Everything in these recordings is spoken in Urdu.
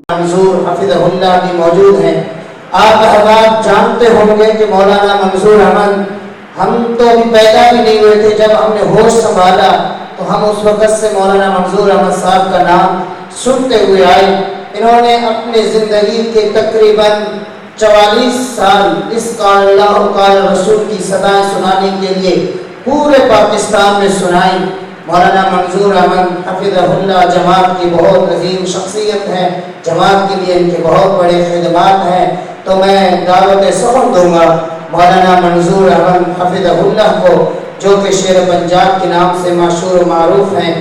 منظور حفظہ اللہ بھی موجود ہیں۔ آپ احباب جانتے ہوں گے کہ مولانا منظور احمد، ہم تو ابھی پیدا بھی نہیں ہوئے تھے، جب ہم نے ہوش سنبھالا تو ہم اس وقت سے مولانا منظور احمد صاحب کا نام سنتے ہوئے آئے۔ انہوں نے اپنی زندگی کے تقریباً 44 سال اس قال اللہ قال رسول کی صدائیں سنانے کے لیے پورے پاکستان میں سنائی۔ مولانا منظور احمد حفظہ اللہ جماعت کی بہت عظیم شخصیت ہے، جماعت کے لیے ان کے بہت بڑے خدمات ہیں۔ تو میں دعوت سخن دوں گا مولانا منظور احمد حفظہ اللہ کو، جو کہ شیر پنجاب کے نام سے مشہور و معروف ہیں۔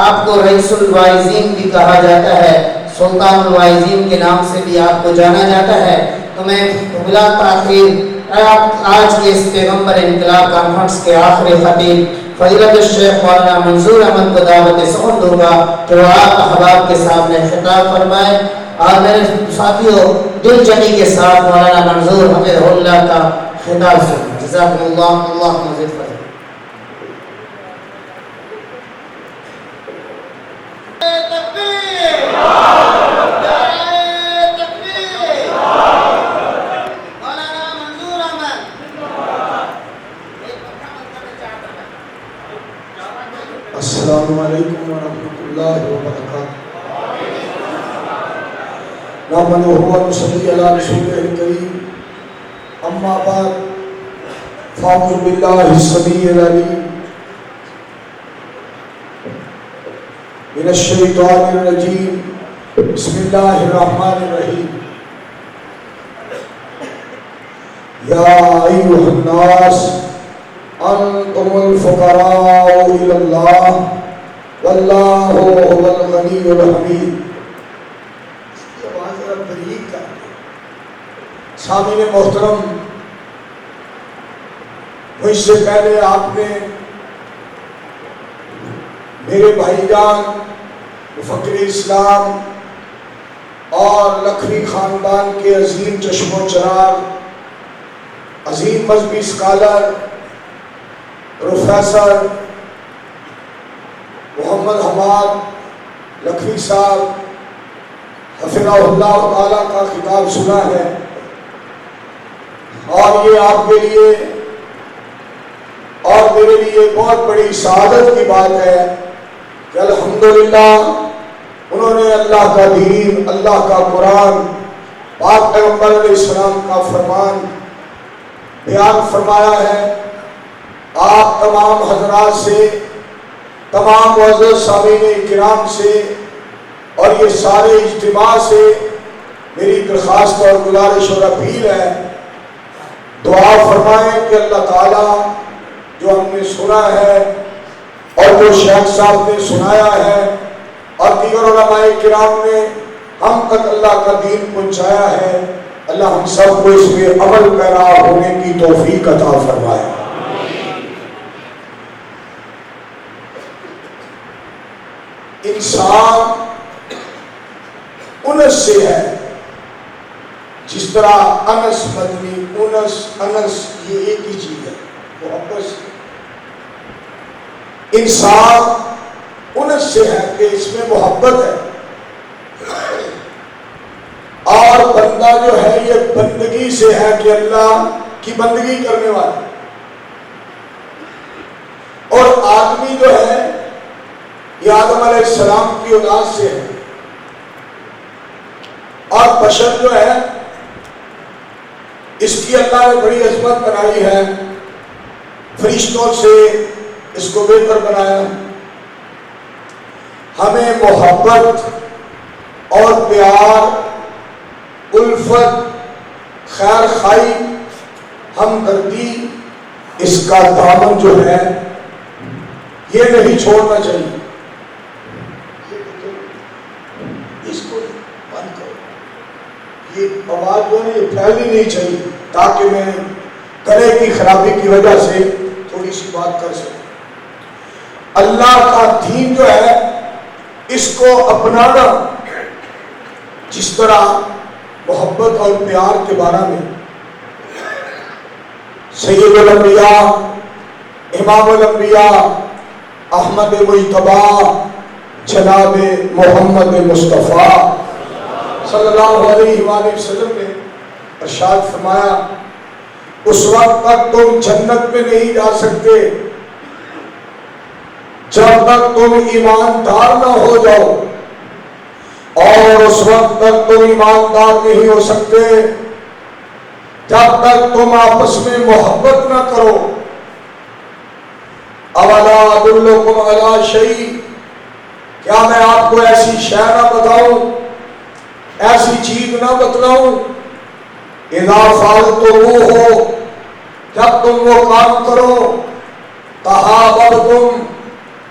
آپ کو رئیس الواعظین بھی کہا جاتا ہے، سلطان الواعظین کے نام سے بھی آپ کو جانا جاتا ہے۔ تو میں بلا تاخیر آج کے اس پیغمبر انقلاب کانفرنس کے آخری خطیب فضیلت الشیخ مولانا منظور احمد کو دعوت سخن دوں گا کہ وہ آپ احباب کے سامنے خطاب فرمائے۔ اور میرے ساتھیوں، دل جمی کے ساتھ مولانا منظور حفظہ اللہ کا خطاب سنیں۔ جزاکم اللہ، اللہ مزید فرمائے۔ السلام علیکم ورحمۃ اللہ وبرکاتہ۔ نحمدہ ونصلی علی رسولہ الکریم، اما بعد، فاعوذ باللہ السمیع العلیم من الشیطان الرجیم، بسم اللہ الرحمن الرحیم۔ یا ایھا الناس انتم الفقراء الی اللہ واللہ هو الغنی الحمید۔ سامعین محترم، مجھ سے پہلے آپ نے میرے بھائی جان مفکر اسلام اور لکھنوی خاندان کے عظیم چشم و چراغ، عظیم مذہبی اسکالر پروفیسر محمد حماد لکھنوی صاحب حفظہ اللہ تعالیٰ کا خطاب سنا ہے، اور یہ آپ کے لیے اور میرے لیے بہت بڑی سعادت کی بات ہے کہ الحمدللہ انہوں نے اللہ کا دین، اللہ کا قرآن، پاک پیغمبر علیہ السلام کا فرمان بیان فرمایا ہے۔ آپ تمام حضرات سے، تمام معزز سامعین کرام سے اور یہ سارے اجتماع سے میری درخواست اور گزارش اور اپیل ہے، دعا فرمائیں کہ اللہ تعالیٰ جو ہم نے سنا ہے اور جو شیخ صاحب نے سنایا ہے اور دیگر علماء کرام نے ہم تک اللہ کا دین پہنچایا ہے، اللہ ہم سب کو اس میں عمل پیرا ہونے کی توفیق عطا فرمائے۔ انسان انس سے ہے، جس طرح انس مدنی، انس یہ ایک ہی چیز ہے، محبت سے۔ انسان انس سے ہے کہ اس میں محبت ہے، اور بندہ جو ہے یہ بندگی سے ہے کہ اللہ کی بندگی کرنے والا، اور آدمی جو ہے یہ آدم علیہ السلام کی اولاد سے ہے، اور بشر جو ہے اس کی اللہ نے بڑی عظمت بنائی ہے، فرشتوں سے اس کو بہتر بنایا۔ ہمیں محبت اور پیار، الفت، خیر خائی، ہمدردی، اس کا دامن جو ہے یہ نہیں چھوڑنا چاہیے۔ اس کو بند کرو، یہ آواز جو ہے یہ پھیلنی نہیں چاہیے، تاکہ میں گلے کی خرابی کی وجہ سے تھوڑی سی بات کر سکوں۔ اللہ کا دین جو ہے اس کو اپنانا، جس طرح محبت اور پیار کے بارے میں سید الانبیاء، امام الانبیاء، احمد مجتبیٰ، جناب محمد مصطفیٰ صلی اللہ علیہ وآلہ وسلم نے ارشاد فرمایا اس وقت تک تم جنت میں نہیں جا سکتے جب تک تم ایماندار نہ ہو جاؤ، اور اس وقت تک تم ایماندار نہیں ہو سکتے جب تک تم آپس میں محبت نہ کرو۔ اولا ادلکم علی شیء، کیا میں آپ کو ایسی شے نہ بتاؤں، ایسی چیز نہ بتلاؤں، اذا فعلتموہ، جب تم وہ کام کرو، تحاببتم،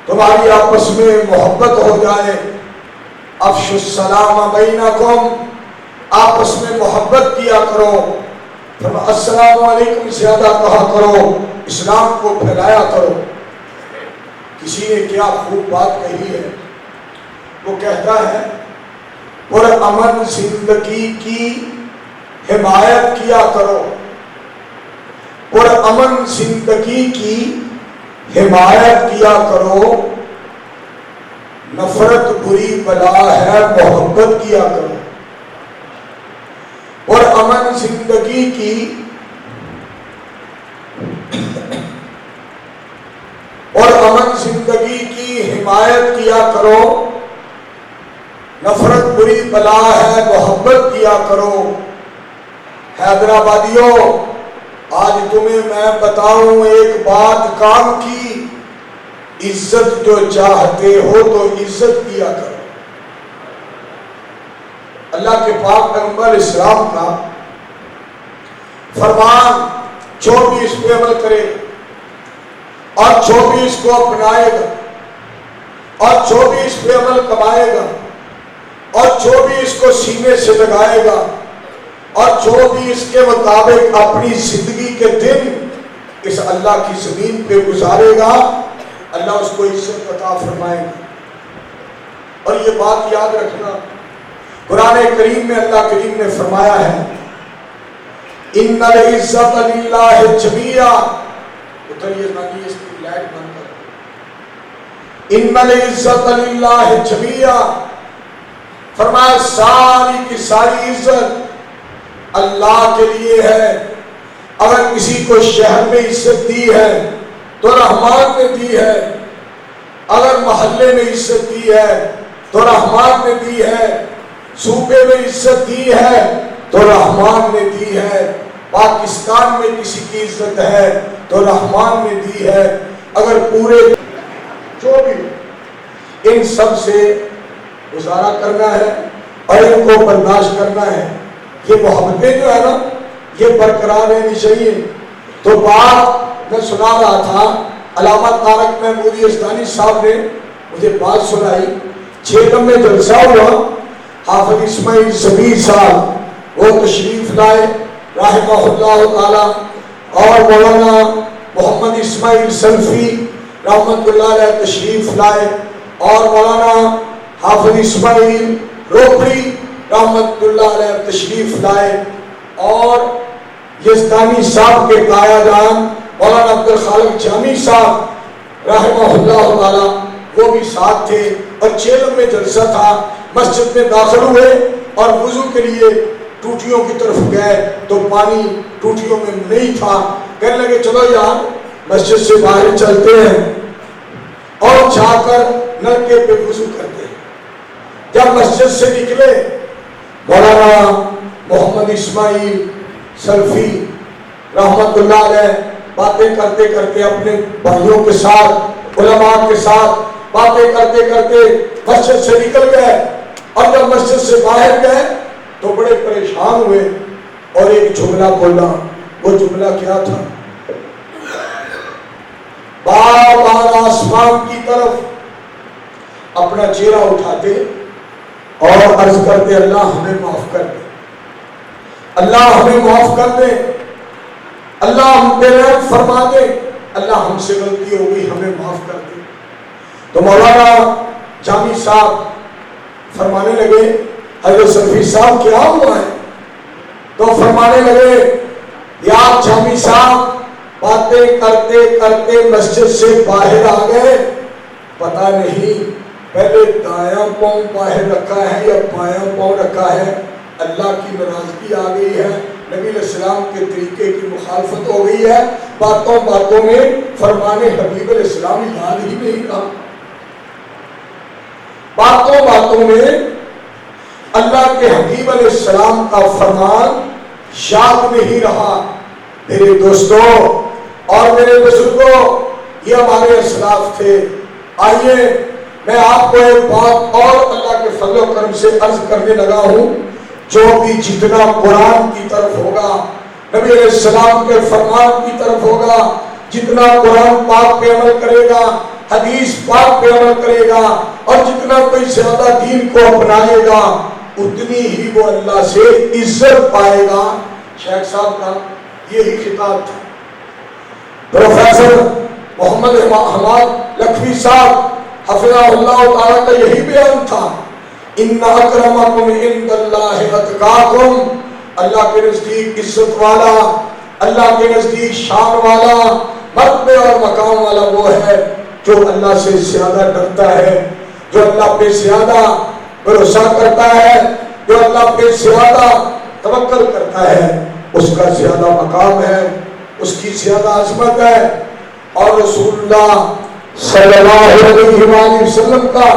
تمہاری آپس میں محبت ہو جائے، افشوا السلام بینکم، آپس میں محبت کیا کرو، السلام علیکم زیادہ کہا کرو، اسلام کو پھیلایا کرو۔ کسی نے کیا خوب بات کہی ہے، وہ کہتا ہے پرامن زندگی کی حمایت کیا کرو، پرامن زندگی کی حمایت کیا کرو، نفرت بری بلا ہے محبت کیا کرو۔ پرامن زندگی کی پرامن زندگی کی حمایت کیا کرو، نفرت بری بلا ہے محبت کیا کرو۔ حیدرآبادیوں، آج تمہیں میں بتاؤں ایک بات کام کی، عزت جو چاہتے ہو تو عزت کیا کرو۔ اللہ کے پاک پیغمبر اسلام کا فرمان 24 پہ عمل کرے اور 24 کو اپنائے گا اور 24 پہ عمل کمائے گا اور 24 کو سینے سے لگائے گا اور 24 کے مطابق اپنی زندگی کے دن اس اللہ کی زمین پہ گزارے گا، اللہ اس کو عزت عطا فرمائے گا۔ اور یہ بات یاد رکھنا، قرآن کریم میں اللہ کریم نے فرمایا ہے ان العزت للہ جمیعا، اتریے ناجی اس کی لائٹ بند کر، ان العزت للہ جمیعا، فرمایا ساری کی ساری عزت اللہ کے لیے ہے۔ اگر کسی کو شہر میں عزت دی ہے تو رحمان نے دی ہے، اگر محلے میں عزت دی ہے تو رحمان نے دی ہے، صوبے میں عزت دی ہے تو رحمان نے دی ہے، پاکستان میں کسی کی عزت ہے تو رحمان نے دی ہے۔ اگر پورے جو بھی ان سب سے گزارا کرنا ہے اور ان کو برداشت کرنا ہے، یہ محبتیں جو ہے نا یہ برقرار رہنی چاہیے۔ تو بات میں سنا رہا تھا، علامہ طارق محمودی یزدانی صاحب نے مجھے بات سنائی، 6 میں جلسہ ہوا، حافظ اسماعیل سبیر صاحب وہ تشریف لائے رحمہ اللہ تعالی، اور مولانا محمد اسماعیل سلفی رحمت اللہ علیہ تشریف لائے، اور مولانا حافظ اسماعیل روپڑی رحمت اللہ علیہ تشریف لائے، اور یزدانی صاحب کے تایا جان مولانا عبدالخالق جامی صاحب رحمہ اللہ تعالی وہ بھی ساتھ تھے، اور 6 میں جلسہ تھا۔ مسجد میں داخل ہوئے اور وضو کے لیے ٹوٹیوں کی طرف گئے تو پانی ٹوٹیوں میں نہیں تھا، کہنے لگے چلو یار مسجد سے باہر چلتے ہیں اور جا کر نلکے پہ وضو کرتے ہیں۔ جب مسجد سے نکلے، مولانا محمد اسماعیل سلفی رحمت اللہ علیہ باتیں کرتے کرتے اپنے بھائیوں کے ساتھ علماء کے ساتھ باتیں کرتے کرتے مسجد سے نکل گئے، اور جب مسجد سے باہر گئے تو بڑے پریشان ہوئے اور ایک جملہ بولا۔ وہ جملہ کیا تھا؟ بار بار آسمان کی طرف اپنا چہرہ اٹھاتے اور عرض کرتے اللہ ہمیں معاف کر دے، اللہ ہمیں معاف کر دے، اللہ ہم پہ رحم فرما دے، اللہ ہم سے غلطی ہو گئی ہمیں معاف کر دے۔ تو مولانا جامی صاحب فرمانے لگے حضرت سلفی صاحب کیا ہوا ہے؟ تو فرمانے لگے یا جامی صاحب باتیں کرتے کرتے مسجد سے باہر آ گئے، پتہ نہیں پہلے دایاں پاؤں باہر رکھا ہے یا بایاں پاؤں رکھا ہے، اللہ کی ناراضگی آ گئی ہے، نبی علیہ السلام کے طریقے کی مخالفت ہو گئی ہے، باتوں باتوں میں فرمان حبیب علیہ السلام یاد ہی نہیں رہا، باتوں باتوں میں اللہ کے حبیب علیہ السلام کا فرمان یاد نہیں رہا۔ میرے دوستوں اور میرے بزرگوں، یہ ہمارے اسلاف تھے۔ آئیے میں آپ کو ایک بات اور اللہ کے فضل و کرم سے عرض کرنے لگا ہوں، جو بھی جتنا قرآن کی طرف ہوگا، نبی علیہ السلام کے فرمان کی طرف ہوگا، جتنا قرآن پاک پہ عمل کرے گا، حدیث پاک پہ عمل کرے گا، اور جتنا کوئی زیادہ دین کو اپنائے گا، اتنی ہی وہ اللہ سے عزت پائے گا۔ شیخ صاحب کا یہی خطاب تھا، پروفیسر محمد حماد لکھوی صاحب حفظہ اللہ تعالیٰ کا یہی بیان تھا، ان اکرمکم عند اللہ اتقاکم، اللہ کے نزدیک عزت والا، اللہ کے نزدیک شان والا، مرتبے اور مقام والا وہ ہے جو اللہ سے زیادہ ڈرتا ہے، جو اللہ پہ زیادہ بھروسہ کرتا ہے، جو اللہ پہ زیادہ توکل کرتا ہے، اس کا زیادہ مقام ہے، اس کی زیادہ عظمت ہے۔ اور رسول اللہ صلی اللہ علیہ وآلہ وسلم کا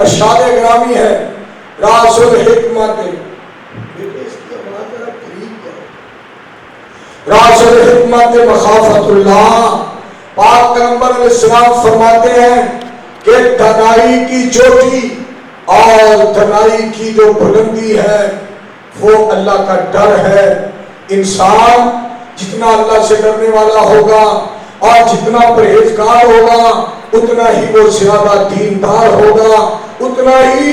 ارشاد گرامی ہے، راس الحکمت، راس الحکمت مخافت اللہ، پاک پیغمبر علیہ السلام فرماتے ہیں کہ دنائی کی چوٹی اور دنائی کی جو بلندی ہے وہ اللہ کا ڈر ہے۔ انسان جتنا اللہ سے ڈرنے والا ہوگا اور جتنا پرہیزگار ہوگا، اتنا ہی وہ زیادہ دیندار ہوگا، اتنا ہی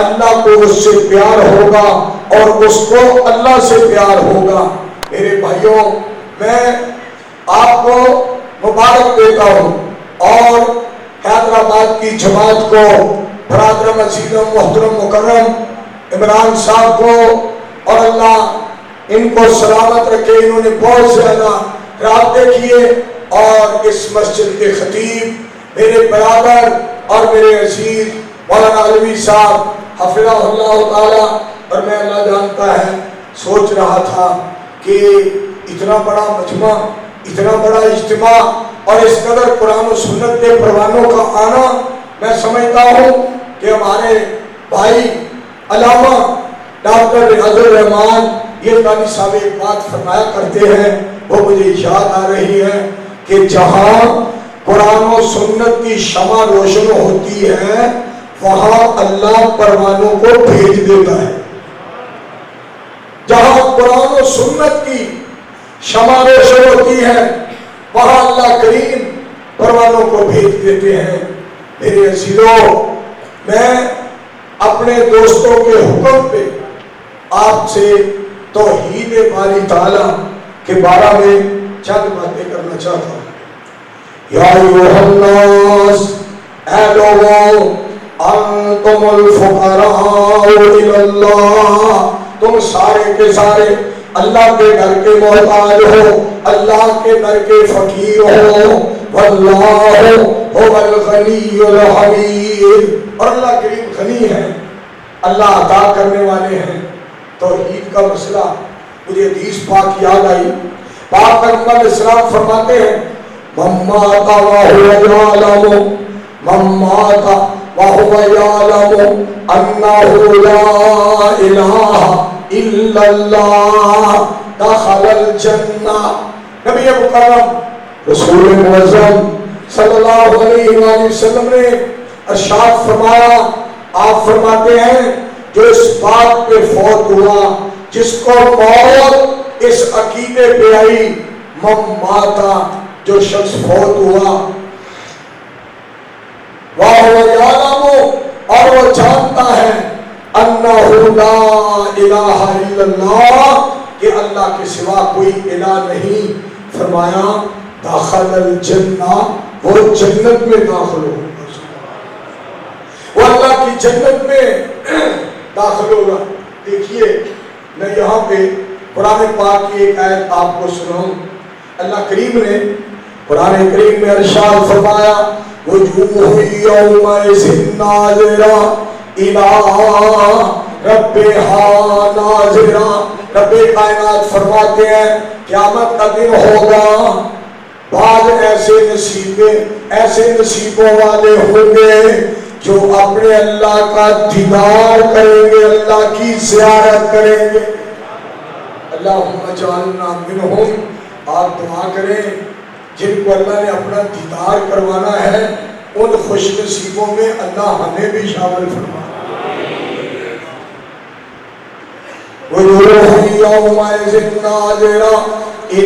اللہ کو اس سے پیار ہوگا اور اس کو اللہ سے پیار ہوگا۔ میرے بھائیوں، میں آپ کو مبارک دیتا ہوں اور حیدرآباد کی جماعت کو، برادر عزیز محترم مکرم عمران صاحب کو، اور اللہ ان کو سلامت رکھے، انہوں نے بہت زیادہ رابطے کیے، اور اس مسجد کے خطیب میرے برادر اور میرے عزیز مولانا علوی صاحب حفظہ اللہ تعالیٰ، اور میں اللہ جانتا ہے سوچ رہا تھا کہ اتنا بڑا مجمع، اتنا بڑا اجتماع اور اس قدر قرآن و سنت کے پروانوں کا آنا، میں سمجھتا ہوں کہ ہمارے بھائی علامہ ڈاکٹر ریاض الرحمان یہ دانی صاحب ایک بات فرمایا کرتے ہیں، وہ مجھے یاد آ رہی ہے کہ جہاں قرآن و سنت کی شمع روشن ہوتی ہے، وہاں اللہ پروانوں کو بھیج دیتا ہے۔ جہاں قرآن و سنت کی شمع روشن ہوتی ہے، وہاں اللہ کریم پروانوں کو بھیج دیتے ہیں۔ میرے عزیزوں، میں اپنے دوستوں کے حکم پہ آپ سے توحید باری تعالیٰ کے بارے میں چند باتیں کرنا چاہتا ہوں۔ یا ایھا الناس، اے لوگوں، انتم الفقراء الی اللہ، تم سارے کے سارے اللہ کے گھر کے محتاج ہو، اللہ کے گھر کے فقیر ہو، واللہ هو الغنی الحمید، اور اللہ کریم غنی ہے، اللہ عطا کرنے والے ہیں۔ توحید کا مسئلہ مجھے حدیث پاک یاد آئی، پاک پیغمبر علیہ السلام فرماتے ہیں، من مات وهو يعلم، من مات وهو يعلم انه لا اله الا الله دخل الجنہ۔ نبی مکرم رسول معظم صلی اللہ علیہ وآلہ وسلم نے ارشاد فرمایا، آپ فرماتے ہیں جو اس بات پہ فوت ہوا، جس کو موت اس عقیدے پہ آئی، من ماتا، جو شخص فوت ہوا، وَهُوَ يَعْلَمُ، اور وہ جانتا ہے، أَنَّهُ لَا إِلَٰهَ إِلَّا اللَّهُ، کہ اللہ کے سوا کوئی الہ نہیں، فرمایا داخل الجنہ، وہ جنت میں داخل ہوگا، وہ اللہ کی جنت میں داخل ہوگا۔ دیکھیے میں یہاں پہ قرآن پاک کی ایک آیت آپ کو سناؤں۔ اللہ کریم نے قرآن کریم میں ارشاد فرمایا، وجوہ یومئذ ناظرہ الی رب ناظرہ. رب کائنات فرماتے ہیں قیامت کا دن ہوگا، بعض ایسے نصیبوں والے ہوں گے جو اپنے اللہ کا دیدار کریں گے، اللہ کی زیارت کریں گے. اللہم اجعلنا منہم. آپ دعا کریں جن کو اللہ نے اپنا دیدار کروانا ہے، ان خوش نصیبوں میں اللہ ہمیں بھی شامل فرمائے. وجوہ یومئذ ناظرہ الی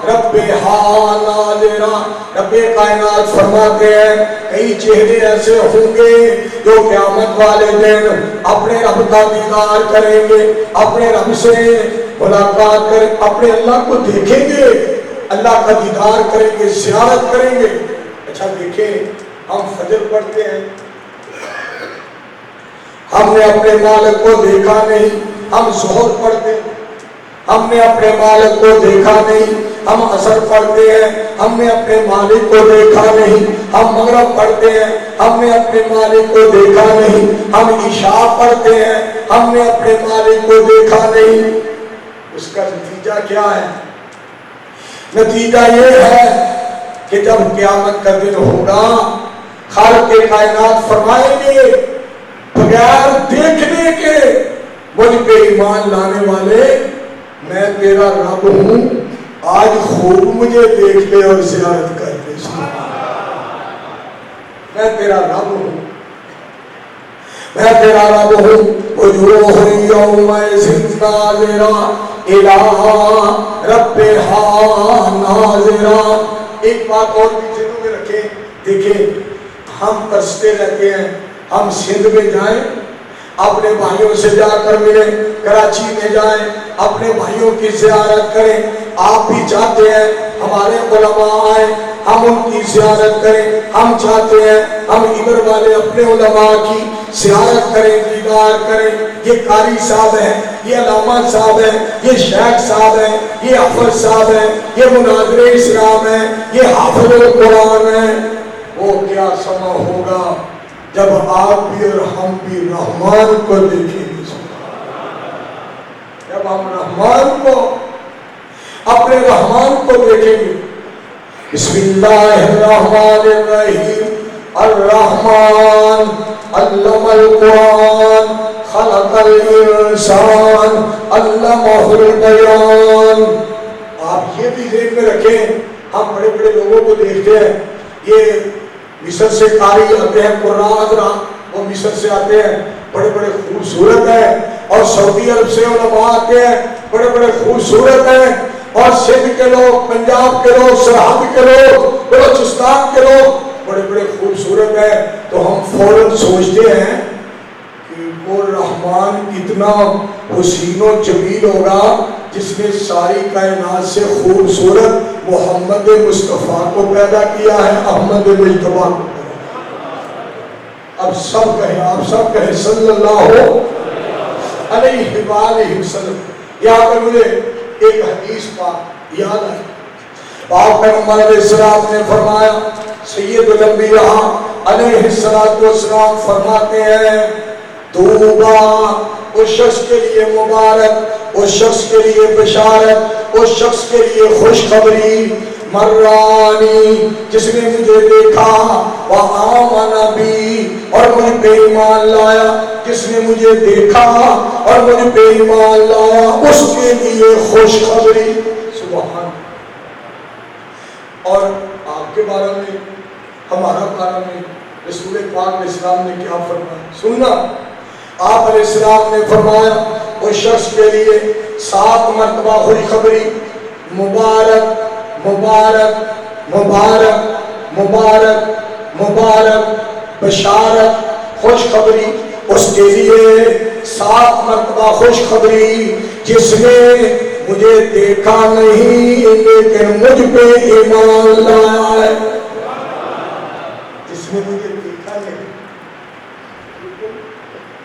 ربہا ناظرہ. رب کائنات فرماتے ہیں کئی چہرے ایسے ہوں گے جو قیامت والے دن اپنے رب کا دیدار کریں گے، اپنے رب سے ملاقات کریں، اپنے اللہ کو دیکھیں گے، اللہ کا دیدار کریں گے، زیارت کریں گے. اچھا دیکھیں، ہم فجر پڑھتے ہیں، ہم نے اپنے مالک کو دیکھا نہیں. ہم ظہر پڑھتے ہیں، ہم نے اپنے مالک کو دیکھا نہیں. ہم عصر پڑھتے ہیں، ہم نے اپنے مالک کو دیکھا نہیں. ہم مغرب پڑھتے ہیں، ہم نے اپنے مالک کو دیکھا نہیں. ہم عشاء پڑھتے ہیں، ہم نے اپنے مالک کو دیکھا نہیں. اس کا نتیجہ کیا ہے؟ نتیجہ یہ ہے کہ جب قیامت کا دن ہوگا، خالق کائنات فرمائیں گے بغیر دیکھنے کے مجھ پہ ایمان لانے والے، میں تیرا رب ہوں، آج خوب مجھے دیکھ لے اور زیارت کر لے. میں تیرا رب ہوں، میں تیرا رب ہوں. وجوہ یومئذ ناظرہ الی ربہا ناظرہ. ایک بات اور بھی ذہن میں رکھیں، دیکھیں ہم ترستے رہتے ہیں ہم سندھ میں جائیں اپنے بھائیوں سے جا کر ملیں، کراچی میں جائیں اپنے بھائیوں کی زیارت کریں. آپ بھی چاہتے ہیں ہمارے علماء آئیں ہم ان کی زیارت کریں، ہم چاہتے ہیں ہم ادھر والے اپنے علماء کی زیارت کریں، دیدار کریں. یہ قاری صاحب ہیں، یہ علامہ صاحب ہیں، یہ شیخ صاحب ہیں، یہ حافظ صاحب ہیں، یہ مناظر اسلام ہیں، یہ حافظ القرآن ہیں. وہ کیا سما ہوگا جب آپ بھی اور ہم بھی رحمان کو دیکھیں گے. جب ہم رحمان کو، اپنے رحمان کو دیکھیں گے. بسم اللہ الرحمن الرحیم. الرحمن علم القرآن خلق الانسان علمہ البیان. آپ یہ بھی ذہن میں رکھیں، ہم بڑے بڑے لوگوں کو دیکھتے ہیں، یہ مصر سے قاری آتے ہیں، قراء حضرات وہ مصر سے آتے ہیں، بڑے بڑے خوبصورت ہیں، اور سعودی عرب سے علماء آتے ہیں، بڑے بڑے خوبصورت ہیں، اور سندھ کے لوگ، پنجاب کے لوگ، سرحد کے لوگ، بلوچستان کے لوگ بڑے بڑے خوبصورت ہیں. تو ہم فوراً سوچتے ہیں کہ وہ رحمان کتنا حسین و جمیل ہوگا جس نے ساری کائنات سے خوبصورت محمد مصطفیٰ کو پیدا کیا ہے، احمد مجتبیٰ کو. اب سب کہیں، آپ سب کہیں صلی اللہ علیہ وآلہ وسلم. یہاں پر مجھے ایک حدیث پاک یاد ہے. پاک پیغمبر علیہ السلام نے فرمایا، سید الانبیاء علیہ السلام فرماتے ہیں توبہ اس شخص کے لیے مبارک، اس شخص کے لیے بشارت، اس شخص کے لیے خوشخبری، مرانی جس نے مجھے دیکھا، وآمن بی اور مجھ پہ ایمان لایا، جس نے مجھے دیکھا اور مجھ پہ ایمان لایا، اس کے لیے خوشخبری. سبحان. اور آپ کے بارے میں، ہمارا بارے میں رسول پاک علیہ السلام نے کیا فرمایا سننا. آپ علیہ السلام نے فرمایا اس شخص کے لیے 7 مرتبہ خوشخبری، مبارک مبارک مبارک مبارک مبارک، بشارت، خوشخبری. اس کے لیے 7 مرتبہ خوشخبری جس نے مجھے دیکھا نہیں لیکن مجھ پہ ایمان لایا ہے. جس نے مجھے دیکھا نہیں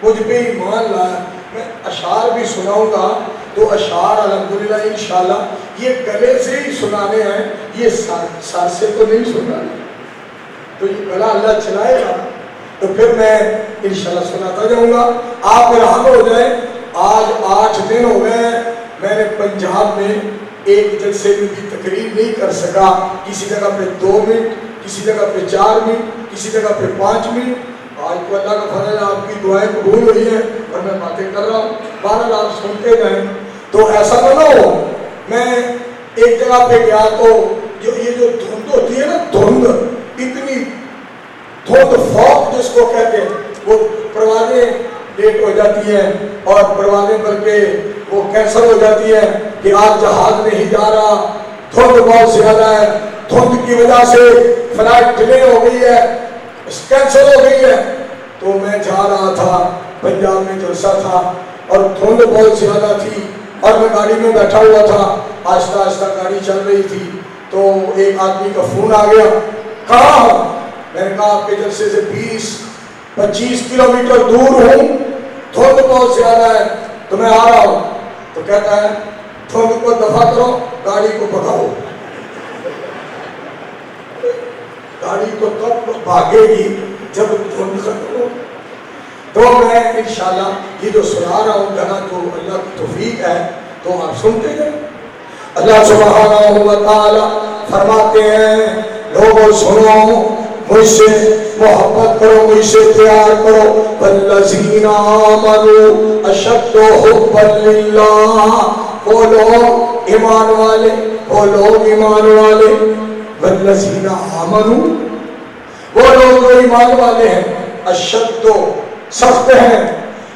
مجھ پہ ایمان لایا. میں اشعار بھی سناؤں گا تو اشعار الحمدللہ انشاءاللہ یہ گلے سے ہی سنانے ہیں، یہ سر سے تو نہیں سنانے. تو یہ گلا اللہ چلائے گا تو پھر میں انشاءاللہ سناتا جاؤں گا، آپ رحم ہو جائیں۔ آج 8 دن ہو گئے میں نے پنجاب میں ایک جلسے میں بھی تقریر نہیں کر سکا، کسی جگہ پہ 2 منٹ، کسی جگہ پہ 4 منٹ، کسی جگہ پہ 5 منٹ۔ آج تو اللہ کا فضل ہے، آپ کی دعائیں قبول ہوئی ہیں اور میں باتیں کر رہا ہوں، بہرحال آپ سنتے جائیں۔ تو ایسا نہ ہو میں ایک جگہ پہ گیا تو یہ جو دھند ہوتی ہے نا، دھند، اتنی دھند فوق جس کو کہتے ہیں، وہ پروازیں لیٹ ہو جاتی ہیں اور پروازیں بلکہ وہ کینسل ہو جاتی ہے کہ آج جہاز نہیں جا رہا، دھند بہت زیادہ ہے، دھند کی وجہ سے فلائٹ ڈیلے ہو گئی ہے، کینسل ہو گئی ہے۔ تو میں جا رہا تھا، پنجاب میں جلسہ تھا اور دھند بہت زیادہ تھی اور میں گاڑی میں بیٹھا ہوا تھا، آہستہ آہستہ گاڑی چل رہی تھی تو ایک آدمی کا فون آ گیا، کہاں ہو؟ میں نے کہا آپ کے جلسے سے 20-25 کلومیٹر دور ہوں، دھند بہت زیادہ ہے تو میں آ رہا ہوں۔ تو کہتا ہے دھند کو دفع کرو، گاڑی کو بھگاؤ۔ گاڑی تو تب بھاگے گی جب دھند ختم ہو۔ تو میں انشاءاللہ یہ جو سنا رہا ہوں جہاں تو اللہ کی توفیق ہے تو آپ سنتے جائیں۔ اللہ سبحانہ و تعالی فرماتے ہیں لوگوں سنو، مجھ سے محبت کرو، مجھ سے پیار کرو، والذین آمنوا اشد حبا للہ، وہ لوگ ایمان والے، وہ لوگ ایمان والے، والذین آمنوا، وہ لوگ جو ایمان والے ہیں، اشد سخت ہیں،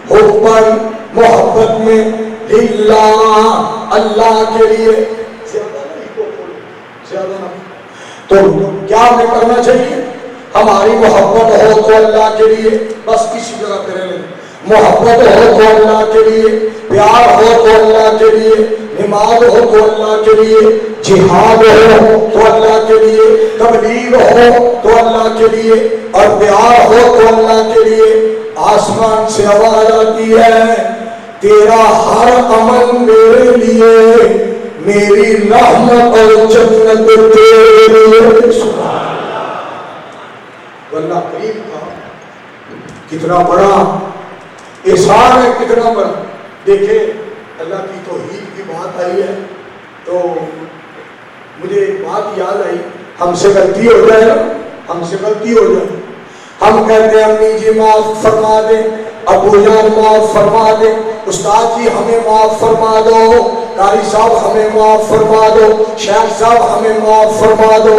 حبا محبت میں، للہ اللہ کے لیے، زیادہ تو کیا ہمیں کرنا چاہیے؟ ہماری محبت ہو تو اللہ کے لیے، بس کسی جگہ پہ رہنے، محبت ہو تو اللہ کے لیے، پیار ہو تو اللہ کے لیے، نماز ہو تو اللہ کے لیے، جہاد ہو تو اللہ کے لیے، تبلیغ ہو تو اللہ کے لیے، اور پیار ہو تو اللہ کے لیے۔ آسمان سے آواز آتی ہے تیرا ہر عمل میرے لیے، میری رحمت اور جنت تیرے لیے۔ سبحان اللہ۔ تو اللہ کریم کا کتنا بڑا احسان ہے، کتنا بڑا۔ دیکھیں اللہ کی توحید کی بات آئی ہے تو مجھے ایک بات یاد آئی، ہم سے غلطی ہو جائے نا، ہم سے غلطی ہو جائے، ہم کہتے ہیں امی جی معاف فرما دیں، ابو جان معاف فرما دیں، استاد جی ہمیں معاف فرما دو، قاری صاحب ہمیں معاف فرما دو، شیخ صاحب ہمیں معاف فرما دو۔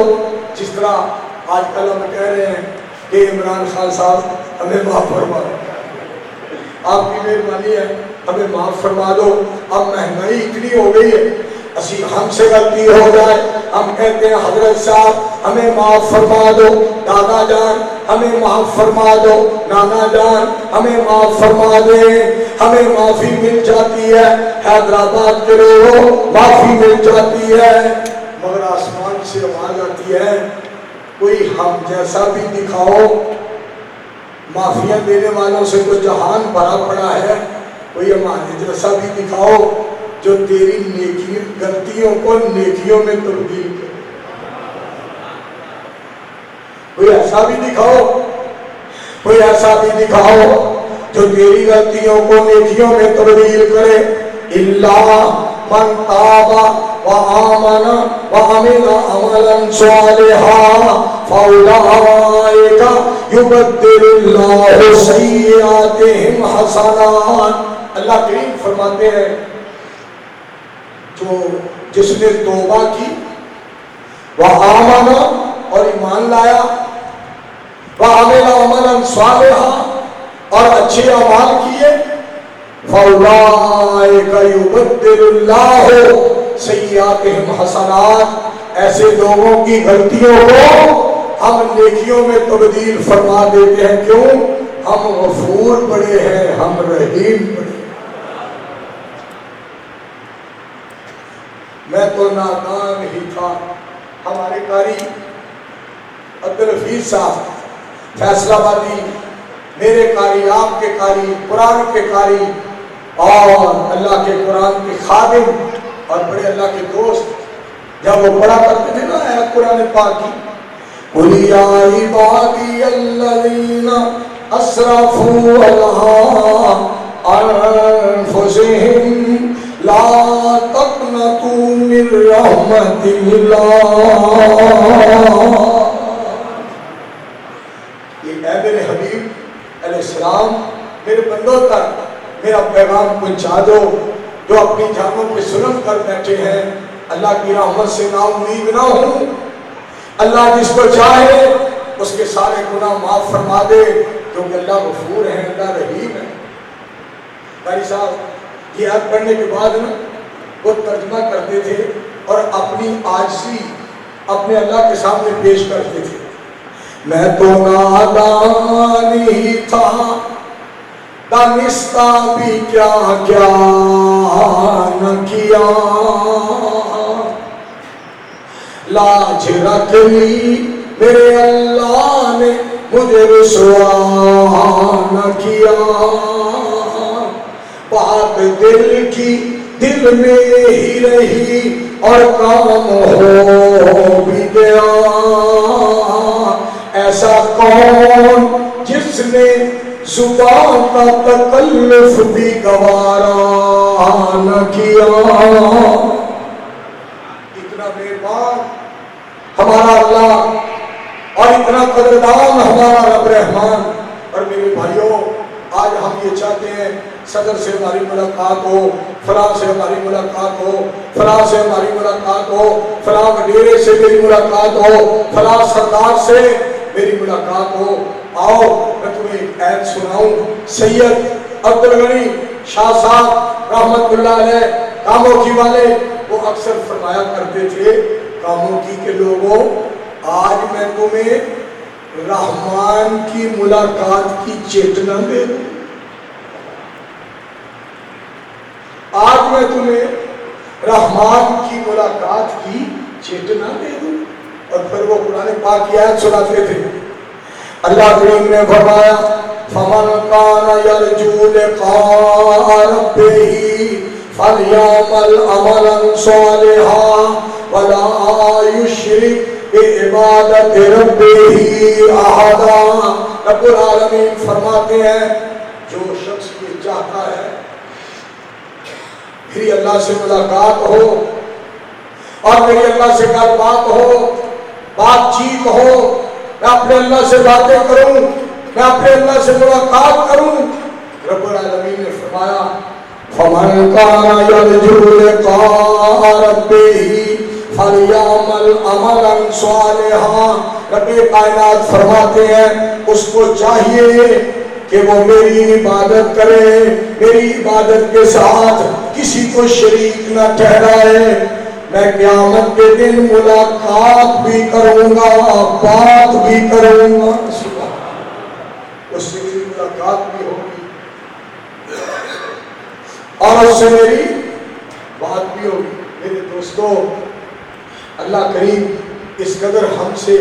جس طرح آج کل ہم کہہ رہے ہیں کہ عمران خان صاحب ہمیں معاف فرما دو، آپ کی مہربانی ہے ہمیں معاف فرما دو۔ اب مہنگائی اتنی ہو گئی ہے، ہم سے غلطی ہو جائے ہم کہتے ہیں حضرت صاحب ہمیں معاف فرما دو، دادا جان ہمیں معاف فرما دو، نانا جان ہمیں معاف فرما دے، ہمیں معافی مل جاتی ہے، حیدرآباد کے لوگوں معافی مل جاتی ہے، مگر آسمان سے آواز آتی ہے کوئی ہم جیسا بھی دکھاؤ، معافیاں دینے والوں سے تو جہان بھرا پڑا ہے، کوئی ہمارے جیسا بھی دکھاؤ جو تیری نیکی غلطیوں کو نیکیوں میں تبدیل کرے، کوئی ایسا بھی دکھاؤ، کوئی ایسا بھی دکھاؤ جو تیری غلطیوں کو نیکیوں میں تبدیل کرے۔ اللہ من تاب وآمن وعمل عملا صالحا فاولئک یبدل اللہ سیئاتہم حسنات۔ اللہ کریم فرماتے ہیں جو جس نے توبہ کی، وآمن اور ایمان لایا، وعمل عملا صالحا اور اچھے اعمال کیے، فاولئک یبدل اللہ سیئاتہم حسنات، ایسے لوگوں کی غلطیوں کو ہم نیکیوں میں تبدیل فرما دیتے ہیں۔ کیوں؟ ہم غفور بڑے ہیں، ہم رحیم بڑے ہیں۔ میں تو نادان ہی تھا، ہمارے قاری عبدالحفیظ صاحب فیصلہ آبادی، میرے قاری، آپ کے قاری، قرآن کے قاری اور اللہ کے قرآن کے خادم اور بڑے اللہ کے دوست، جب وہ پڑھا کرتے تھے نا قرآن پاک کی، قُلْ يَا عِبَادِيَ الَّذِينَ اسرفوا علی انفسہم لا تقنطوا من رحمت اللہ. اے میرے حبیب علیہ السلام، میرے بندوں تک میرا پیغام پہنچا دو جو اپنی جانوں پہ ظلم کر بیٹھے ہیں. اللہ کی رحمت سے نا امید نہ ہوں. اللہ جس کو چاہے اس کے سارے گناہ معاف فرما دے، کیونکہ اللہ غفور ہے، اللہ رحیم ہے. بھائی صاحب یہ آیت پڑھنے کے بعد نا وہ ترجمہ کرتے تھے اور اپنی عاجزی اپنے اللہ کے سامنے پیش کرتے تھے. میں تو نادان ہی تھا، دانستہ بھی کیا کیا نہ کیا، لاج رکھ لی میرے اللہ نے مجھے رسوا نہ کیا. بات دل کی دل میں ہی رہی اور کام ہو بھی گیا. ایسا کون جس نے زبان کا تکلف بھی گوارا نہ کیا. اتنا مہربان ہمارا اللہ اور اتنا قدردان ہمارا رب رحمان. اور میرے بھائیوں، آج ہم یہ چاہتے ہیں صدر سے ہماری ملاقات ہو، فلاں سے ہماری ملاقات ہو، فلاں سے ہماری ملاقات ہو، فلاں ڈیرے سے میری ملاقات ہو، فلاں سردار سے میری ملاقات ہو. آؤ میں تمہیں ایک آیت سناؤں. سید عبدالغنی شاہ صاحب رحمت اللہ علیہ کاموں کی والے وہ اکثر فرمایا کرتے تھے، کاموں کی کے لوگوں آج میں تمہیں رحمان کی ملاقات کی چیتنا دے دوں. آج میں تمہیں رحمان کی ملاقات کی چیتنا دے دوں. اور پھر وہ قرآن پاک کی آیت سناتے تھے. اللہ کریم نے فرمایا فمن کان یرجو لقاء ربہ فلیعمل عملا صالحا ولا یشرک بعبادت ربہ احدا. رب العالمین فرماتے ہیں جو شخص یہ چاہتا ہے میری اللہ سے ملاقات ہو اور میری اللہ سے گل بات ہو، بات چیت ہو، میں اپنے اللہ سے باتیں کروں، میں اپنے اللہ سے ملاقات کروں. رب العالمین نے فرمایا فمن کان یرجو لقاء ربہ فلیعمل عملا صالحا. رب کائنات فرماتے ہیں اس کو چاہیے کہ وہ میری عبادت کرے، میری عبادت کے ساتھ کسی کو شریک نہ ٹھہرائے. میں قیامت کے دن ملاقات بھی کروں گا، بات بھی کروں گا، اس سے میری ملاقات بھی ہوگی اور اس سے میری بات بھی ہوگی. میرے دوستو، اللہ کریم اس قدر ہم سے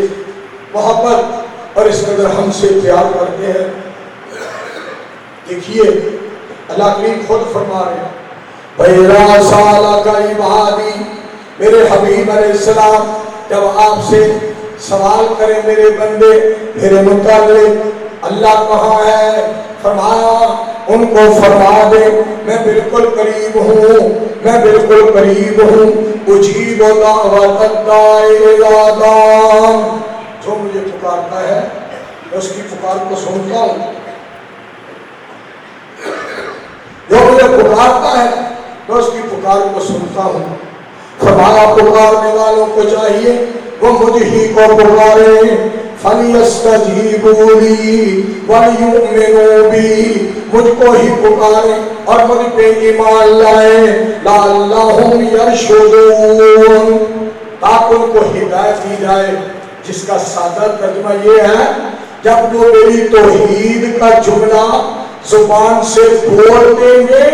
محبت اور اس قدر ہم سے پیار کرتے ہیں. دیکھیے اللہ کریم خود فرما رہے ہیں بھیرا سالہ کا عبادی، میرے حبیب علیہ السلام جب آپ سے سوال کریں میرے بندے میرے متعلق اللہ کہاں ہے، فرمایا ان کو فرما دے میں بالکل قریب ہوں، میں بالکل قریب ہوں. اجیب دعوت الداعی اذا دعان. جو مجھے پکارتا ہے میں اس کی پکار کو سنتا ہوں، جو مجھے پکارتا ہے میں اس کی پکار کو سنتا ہوں. فرمایا پکارنے والوں کو چاہیے وہ مجھ ہی کو پکارے. فَلْيَسْتَجِيبُوا لِي وَلْيُؤْمِنُوا بِي. مجھ کو ہی پکارے اور مجھ پہ ایمان لائے. لَعَلَّهُمْ يَرْشُدُونَ. تاکہ ان کو ہدایت دی جائے. جس کا سادہ ترجمہ یہ ہے جب وہ میری توحید کا جملہ زبان سے بول دیں گے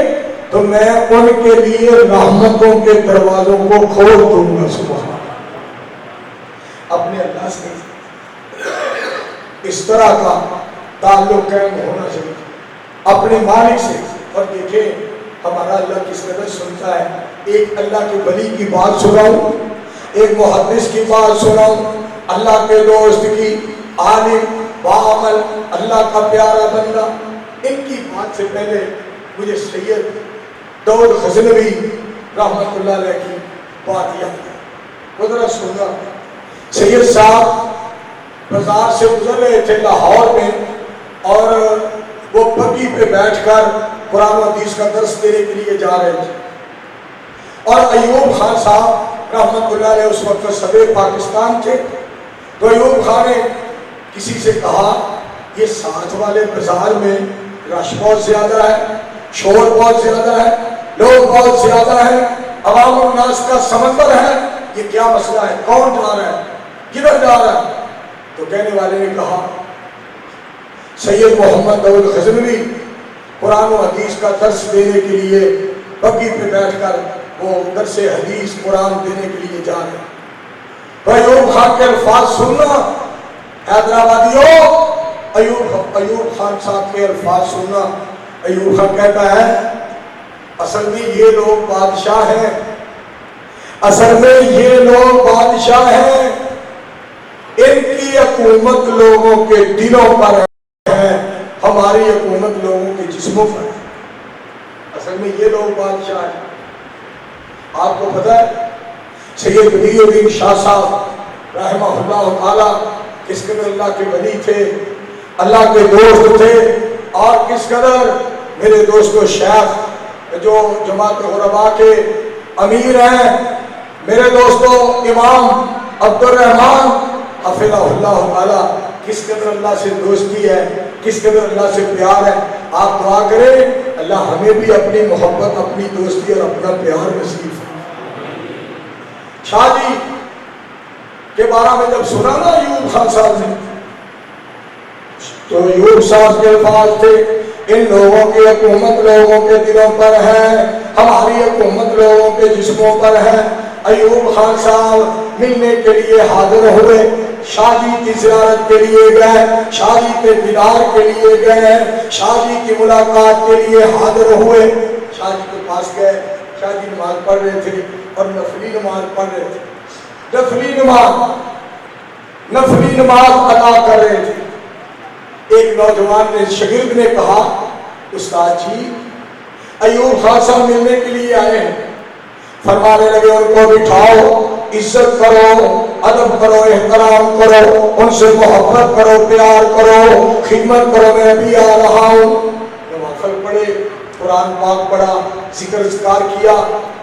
تو میں ان کے لیے رحمتوں کے دروازوں کو کھول دوں گا. سبحان اللہ. اپنے اللہ سے اس طرح کا تعلق قائم ہونا چاہیے اپنے مالک سے. اور دیکھیں ہمارا اللہ کس قدر سنتا ہے. ایک اللہ کے ولی کی بات سناؤں، ایک محدث کی بات سناؤں، اللہ کے دوست کی، عالم باعمل اللہ کا پیارا بندہ. ان کی بات سے پہلے مجھے سید داؤد غزنوی رحمت اللہ علیہ کی بات یاد ہے. وہ ذرا سننا. سید صاحب بازار سے گزر رہے تھے لاہور میں اور وہ بگی پہ بیٹھ کر قرآن و حدیث کا درس دینے کے لیے جا رہے تھے اور ایوب خان صاحب رحمت اللہ علیہ اس وقت صدر پاکستان تھے. تو ایوب خان نے کسی سے کہا یہ ساتھ والے بازار میں رش بہت زیادہ ہے, شور بہت زیادہ ہے, لوگ بہت زیادہ ہیں, عوام الناس کا سمندر ہے, یہ کیا مسئلہ ہے, کون جا رہا ہے, کدھر جا رہا ہے؟ تو کہنے والے نے کہا سید محمد داؤد غزنوی قرآن و حدیث کا درس دینے کے لیے بگی پہ بیٹھ کر وہ درس حدیث قرآن دینے کے لیے جا رہے ہیں. تو ایوب خان کے الفاظ سننا حیدرآبادیوں, ایوب خان صاحب کے الفاظ سننا. ایوب خان کہتا ہے اصل میں یہ لوگ بادشاہ ہیں, اصل میں یہ لوگ بادشاہ ہیں, ان کی حکومت لوگوں کے دلوں پر ہے, ہماری حکومت لوگوں کے جسموں پر ہے. اصل میں یہ لوگ بادشاہ ہیں. آپ کو پتہ ہے سید بدی الدین شاہ صاحب رحمہ اللہ تعالی کس قدر اللہ کے ولی تھے, اللہ کے دوست تھے, اور کس قدر میرے دوستو شیخ جو جماعت غربا کے امیر ہیں, میرے دوستو امام عبد الرحمن حفظہ اللہ تعالی, کس قدر اللہ سے دوستی ہے, کس قدر اللہ سے پیار ہے. آپ دعا کریں اللہ ہمیں بھی اپنی محبت, اپنی دوستی اور اپنا پیار نصیب فرمائے. شاہ جی کے بارے میں جب سنا نا ایوب خان صاحب نے, تو ایوب صاحب کے الفاظ تھے ان لوگوں کی حکومت لوگوں کے دلوں پر ہے, ہماری حکومت لوگوں کے جسموں پر ہے. ایوب خان صاحب ملنے کے لیے حاضر ہوئے, شاہ جی کی زیارت کے لیے گئے, شاہ جی کے دیدار کے لیے گئے, شاہ جی کی ملاقات کے لیے حاضر ہوئے. شاہ جی کے پاس گئے, شاہ جی نماز پڑھ رہے تھے اور نفلی نماز پڑھ رہے تھے, نفلی نماز ادا کر رہے تھے. ایک نوجوان نے شاگرد نے کہا استاد جی ایوب خان صاحب ملنے کے لیے آئے ہیں. فرمانے لگے ان کو بٹھاؤ, عزت کرو, ادب کرو, احترام کرو, ان سے محبت کرو, پیار کرو, خدمت کرو, میں ابھی آ رہا ہوں. نوافل پڑھے, قرآن پاک پڑھا, ذکر اذکار کیا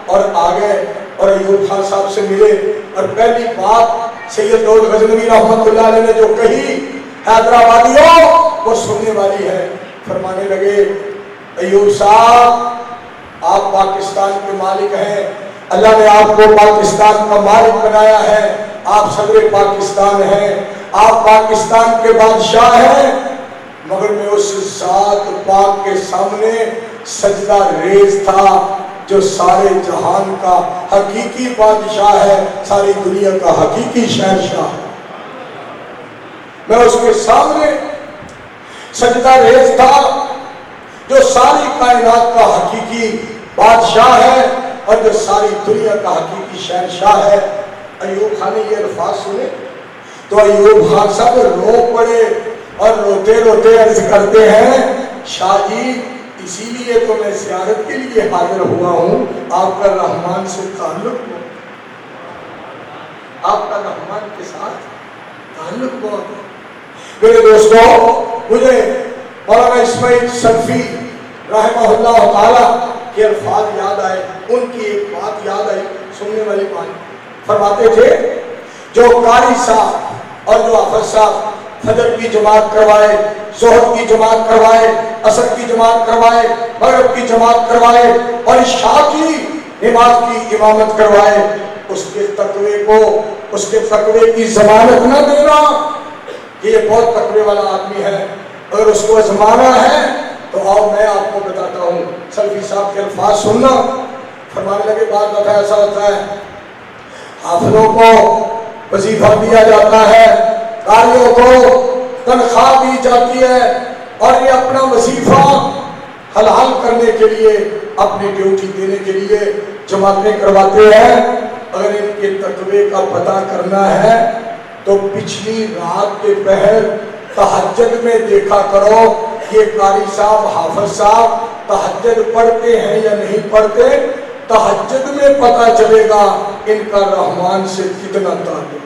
اور آ گئے اور ایوب خان صاحب سے ملے. اور پہلی بات سید داؤد غزنوی رحمت اللہ علیہ نے جو کہی حیدرآبادیوں وہ سننے والی ہے. فرمانے لگے ایوب صاحب آپ پاکستان کے مالک ہیں, اللہ نے آپ کو پاکستان کا مالک بنایا ہے, آپ صدر پاکستان ہیں, آپ پاکستان کے بادشاہ ہیں, مگر میں اس ذات پاک کے سامنے سجدہ ریز تھا جو سارے جہان کا حقیقی بادشاہ ہے, ساری دنیا کا حقیقی شہنشاہ ہے. میں اس کے سامنے سجدہ ریز تھا جو ساری کائنات کا حقیقی بادشاہ ہے اور جو ساری دنیا کا حقیقی شہنشاہ ہے. ایوب خان نے یہ الفاظ سنے تو ایوب خان صاحب رو پڑے اور روتے روتے عرض کرتے ہیں شاہ جی اسی لیے تو میں زیارت کے لیے حاضر ہوا ہوں, آپ کا رحمان سے تعلق ہو, آپ کا رحمان کے ساتھ تعلق بہت ہے. میرے دوستو مجھے مولانا اسماعیل سلفی رحمہ اللہ تعالی کے الفاظ یاد آئے, ان کی ایک بات یاد آئی, سننے والی بات. فرماتے تھے جو قاری صاحب اور جو حافظ صاحب فجر کی جماعت کروائے, ظہر کی جماعت کروائے, عصر کی جماعت کروائے, مغرب کی جماعت کروائے اور عشاء کی نماز کی امامت کروائے, اس کے تقوی کو, اس کے تقوی کی ضمانت نہ دینا کہ یہ بہت تقوی والا آدمی ہے. اگر اس کو آزمانا ہے تو آؤ میں آپ کو بتاتا ہوں. سلفی صاحب کے الفاظ سننا. فرمانے لگے بعد دفعہ ایسا ہوتا ہے حافظوں کو وظیفہ دیا جاتا ہے, قاریوں کو تنخواہ دی جاتی ہے اور یہ اپنا وظیفہ حلال کرنے کے لیے, اپنی ڈیوٹی دینے کے لیے جماعتیں کرواتے ہیں. اگر ان کے تقوی کا پتہ کرنا ہے تو پچھلی رات کے پہر تہجد میں دیکھا کرو یہ قاری صاحب حافظ صاحب تہجد پڑھتے ہیں یا نہیں پڑھتے، تہجد میں پتہ چلے گا ان کا رحمان سے کتنا تعلق۔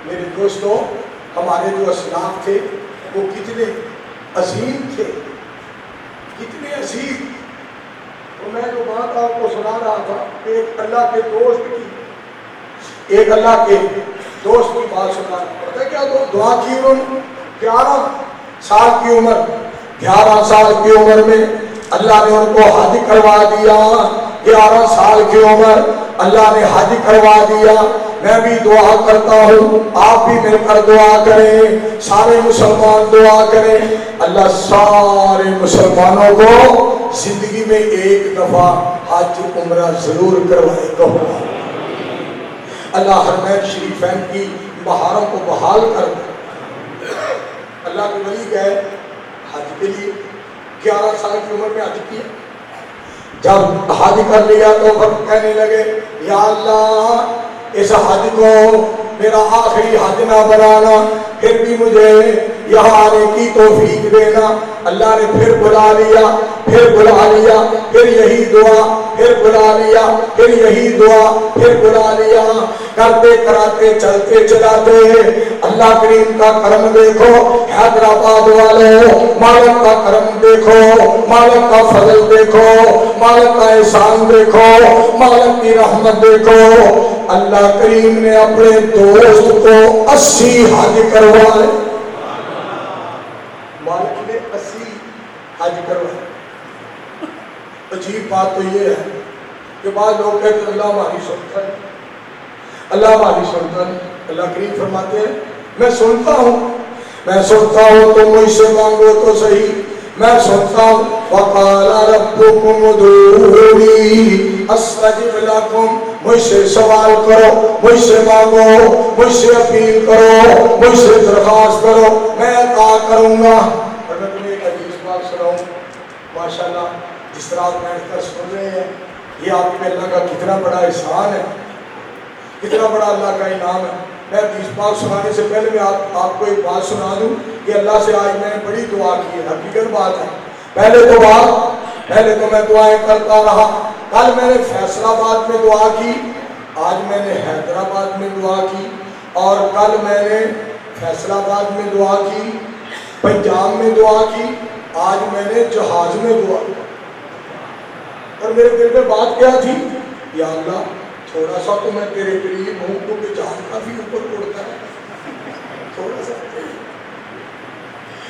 میرے دوستو، ہمارے جو اسلاف تھے وہ کتنے عظیم تھے، کتنے عظیم۔ تو میں جو بات آپ کو سنا رہا تھا، ایک اللہ کے دوست کی بات سنا رہا تھا۔ پتہ کیا دعا کی انہوں نے؟ 11 سال کی عمر میں اللہ نے ان کو حج کروا دیا۔ 11 سال کی عمر اللہ نے حج کروا دیا۔ میں بھی دعا کرتا ہوں، آپ بھی مل کر دعا کریں، سارے مسلمان دعا کریں، اللہ سارے مسلمانوں کو زندگی میں ایک دفعہ حج عمرہ ضرور کروائے گا۔ اللہ حرمین شریفین کی بہاروں کو بحال کر دے۔ اللہ کے ولی گئے حج کے لیے، 11 سال کی عمر میں حج کیا۔ جب حج کر لیا تو پھر کہنے لگے یا اللہ اس حج کو میرا آخری حج نہ بنانا، پھر بھی مجھے یہاں آنے کی توفیق دینا۔ اللہ نے پھر بلا لیا، پھر یہی دعا، پھر بلا لیا، پھر یہی دعا، پھر بلا لیا، کرتے کراتے چلتے چلاتے اللہ کریم کا کرم دیکھو۔ حیدرآباد والوں، مالک کا کرم دیکھو، مالک کا فضل دیکھو، مالک کا احسان دیکھو، مالک کی رحمت دیکھو۔ اللہ کریم نے اپنے دوست کو 80 حج کروائے، مالک نے 80 حج کروائے۔ عجیب بات تو یہ ہے کہ بعض لوگ کہتے ہیں اللہ ہماری سنتا ہے، اللہ ہماری سنتا ہے۔ اللہ کریم فرماتے ہیں میں سنتا ہوں تو مجھ سے مانگو تو صحیح، میں سنتا ہوں۔ وَقَالَ رَبُّكُمُ ادْعُونِي أَسْتَجِبْ لَكُمْ، مجھ سے سوال کرو، مجھ سے مانگو، مجھ سے اپیل کرو، مجھ سے درخواست کرو، میں عطا کروں گا۔ اور میں تمہیں ایک حدیث بات سناؤں، ماشاءاللہ جس طرح آپ بیٹھ کر سن رہے ہیں، یہ آپ پہ اللہ کا کتنا بڑا احسان ہے، کتنا بڑا اللہ کا انعام ہے۔ میں حدیث پاک سنانے سے پہلے میں آپ کو ایک بات سنا دوں کہ اللہ سے آج میں نے بڑی دعا کی ہے، حقیقت بات ہے۔ پہلے تو میں دعائیں کرتا رہا، کل میں نے فیصل آباد میں دعا کی، آج میں نے حیدرآباد میں دعا کی، اور کل میں نے فیصل آباد میں دعا کی، پنجاب میں دعا کی، آج میں نے جہاز میں دعا کی۔ اور میرے دل میں بات کیا تھی؟ یا اللہ تھوڑا سا تو میں تیرے قریب ہوں، کیونکہ جہاز کافی اوپر اڑتا ہے، تھوڑا سا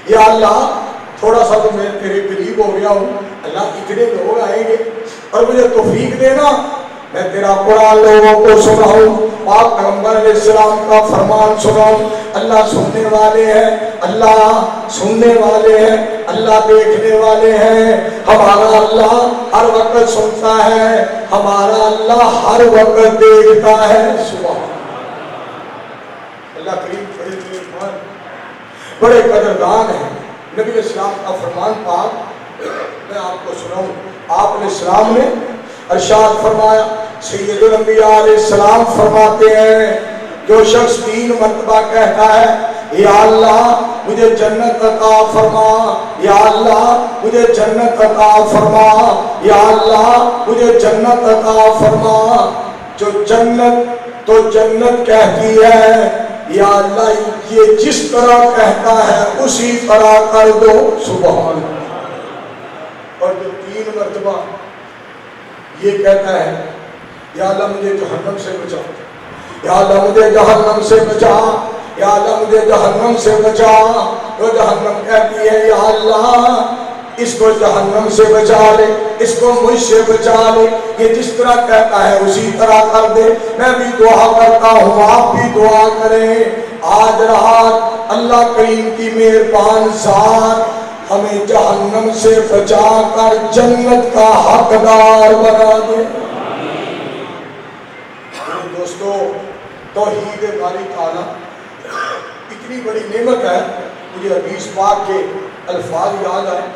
یا اللہ تھوڑا سا تو میں تیرے قریب ہو گیا ہوں، اللہ اتنے لوگ آئیں گے اور مجھے توفیق دینا میں تیرا قرآن لوگوں کو سناؤں، پاک پیغمبر علیہ السلام کا فرمان سناؤں۔ اللہ سننے والے ہیں، اللہ سننے والے ہیں، اللہ دیکھنے والے ہیں۔ ہمارا اللہ ہر وقت سنتا ہے، ہمارا اللہ ہر وقت دیکھتا ہے۔ سبحان اللہ، کریم بڑے مہربان، بڑے قدردان ہیں۔ نبی اسلام کا فرمان پاک میں آپ کو سناؤں، آپ علیہ السلام نے ارشاد فرمایا، سید الانبیاء علیہ السلام فرماتے ہیں جو شخص 3 مرتبہ کہتا ہے یا اللہ مجھے جنت عطا فرما، یا اللہ مجھے جنت عطا فرما، یا اللہ مجھے جنت عطا فرما، جو جنت کہتی ہے یا اللہ یہ جس طرح کہتا ہے اسی طرح کر دو۔ سبحان اللہ۔ اور جو 3 مرتبہ یہ کہتا ہے یا اللہ مجھے جہنم سے بچا، یا اللہ مجھے جہنم سے بچا، یا اللہ مجھے جہنم سے بچا، تو جہنم کہتی ہے یا اللہ اس کو جہنم سے بچا لے، اس کو مجھ سے بچا لے، یہ جس طرح کہتا ہے اسی طرح کر دے۔ میں بھی دعا کرتا ہوں، آپ بھی دعا کریں، آج رات اللہ کریم کی مہربان ذات ہمیں جہنم سے بچا کر جنت کا حقدار بنا دے۔ دوستو، توحید باری تعالیٰ اتنی بڑی نعمت ہے، مجھے حدیث پاک کے الفاظ یاد آئے۔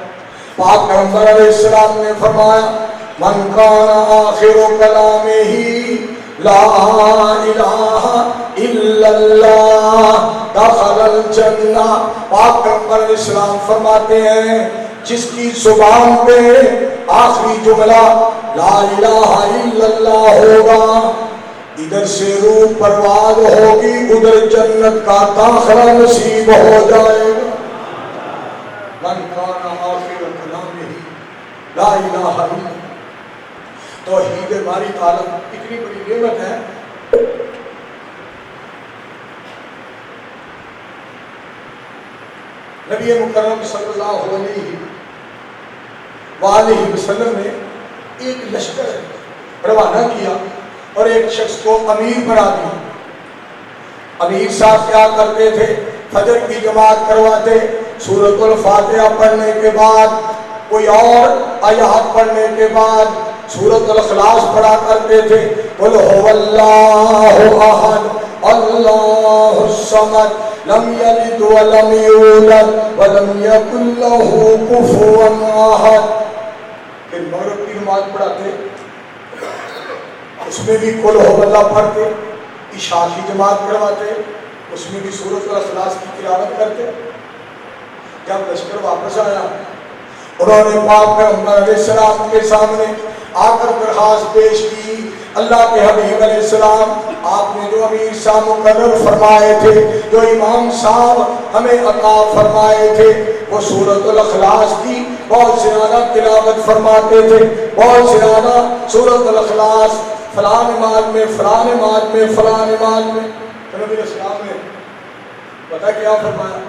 پاک پیغمبر علیہ السلام نے فرمایا من کان آخر کلامہ لا الہ الا اللہ دخل الجنہ. پاک پیغمبر علیہ السلام فرماتے ہیں جس کی زبان پہ آخری جملہ لا الہ الا اللہ ہوگا، ادھر سے روح پرواز ہوگی، ادھر جنت کا داخلہ نصیب ہو جائے گا. من کان آخر کلامہ لا الہ الا اللہ. توحید باری تعالیٰ اتنی بڑی نعمت ہے. نبی مکرم صلی اللہ علیہ وآلہ وسلم نے ایک لشکر روانہ کیا اور ایک شخص کو امیر بنا دیا. امیر صاحب کیا کرتے تھے؟ فجر کی جماعت کرواتے، سورۃ الفاتحہ پڑھنے کے بعد کوئی اور آیات پڑھنے کے بعد سورۃ الاخلاص پڑھا کرتے تھے. قل هو اللہ احد اللہ الصمد لم یلد ولم یولد ولم یکن له کفوا احد. پھر مغرب کی نماز پڑھاتے، اس میں بھی قل هو اللہ پڑھتے. عشاء کی جماعت کرواتے، اس میں بھی سورۃ الاخلاص کی تلاوت کرتے. جب لشکر واپس آیا انہوں نے پاک پیغمبر علیہ السلام کے سامنے آ کر درخواست پیش کی. اللہ کے حبیب علیہ السلام، آپ نے جو امیر صاحب مقرر فرمائے تھے، جو امام صاحب ہمیں عطا فرمائے تھے، وہ سورۃ الاخلاص کی بہت زیادہ تلاوت فرماتے تھے، بہت زیادہ سورۃ الاخلاص فلاں نماز میں، فلاں نماز میں، فلاں نماز میں. نبی علیہ السلام نے پتہ کیا فرمایا؟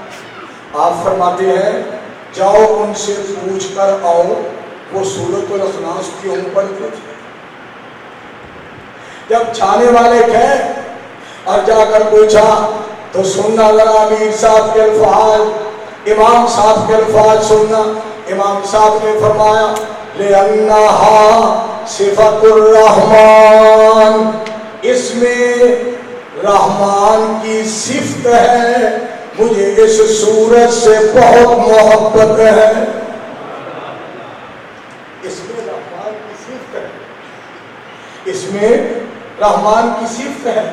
آپ فرماتے ہیں جاؤ ان سے پوچھ کر آؤ وہ سورۃ الاخلاص کیوں پڑھتے تھے. جب جانے والے گئے اور جا کر پوچھا تو سننا ذرا امیر صاحب کے الفاظ، امام صاحب کے الفاظ سننا. امام صاحب نے فرمایا لِأَنَّهَا صِفَةُ الرحمن، اس میں رحمان کی صفت ہے، مجھے اس سورت سے بہت محبت ہے. اس میں رحمان کی صفت ہے، اس میں رحمان کی صفت ہے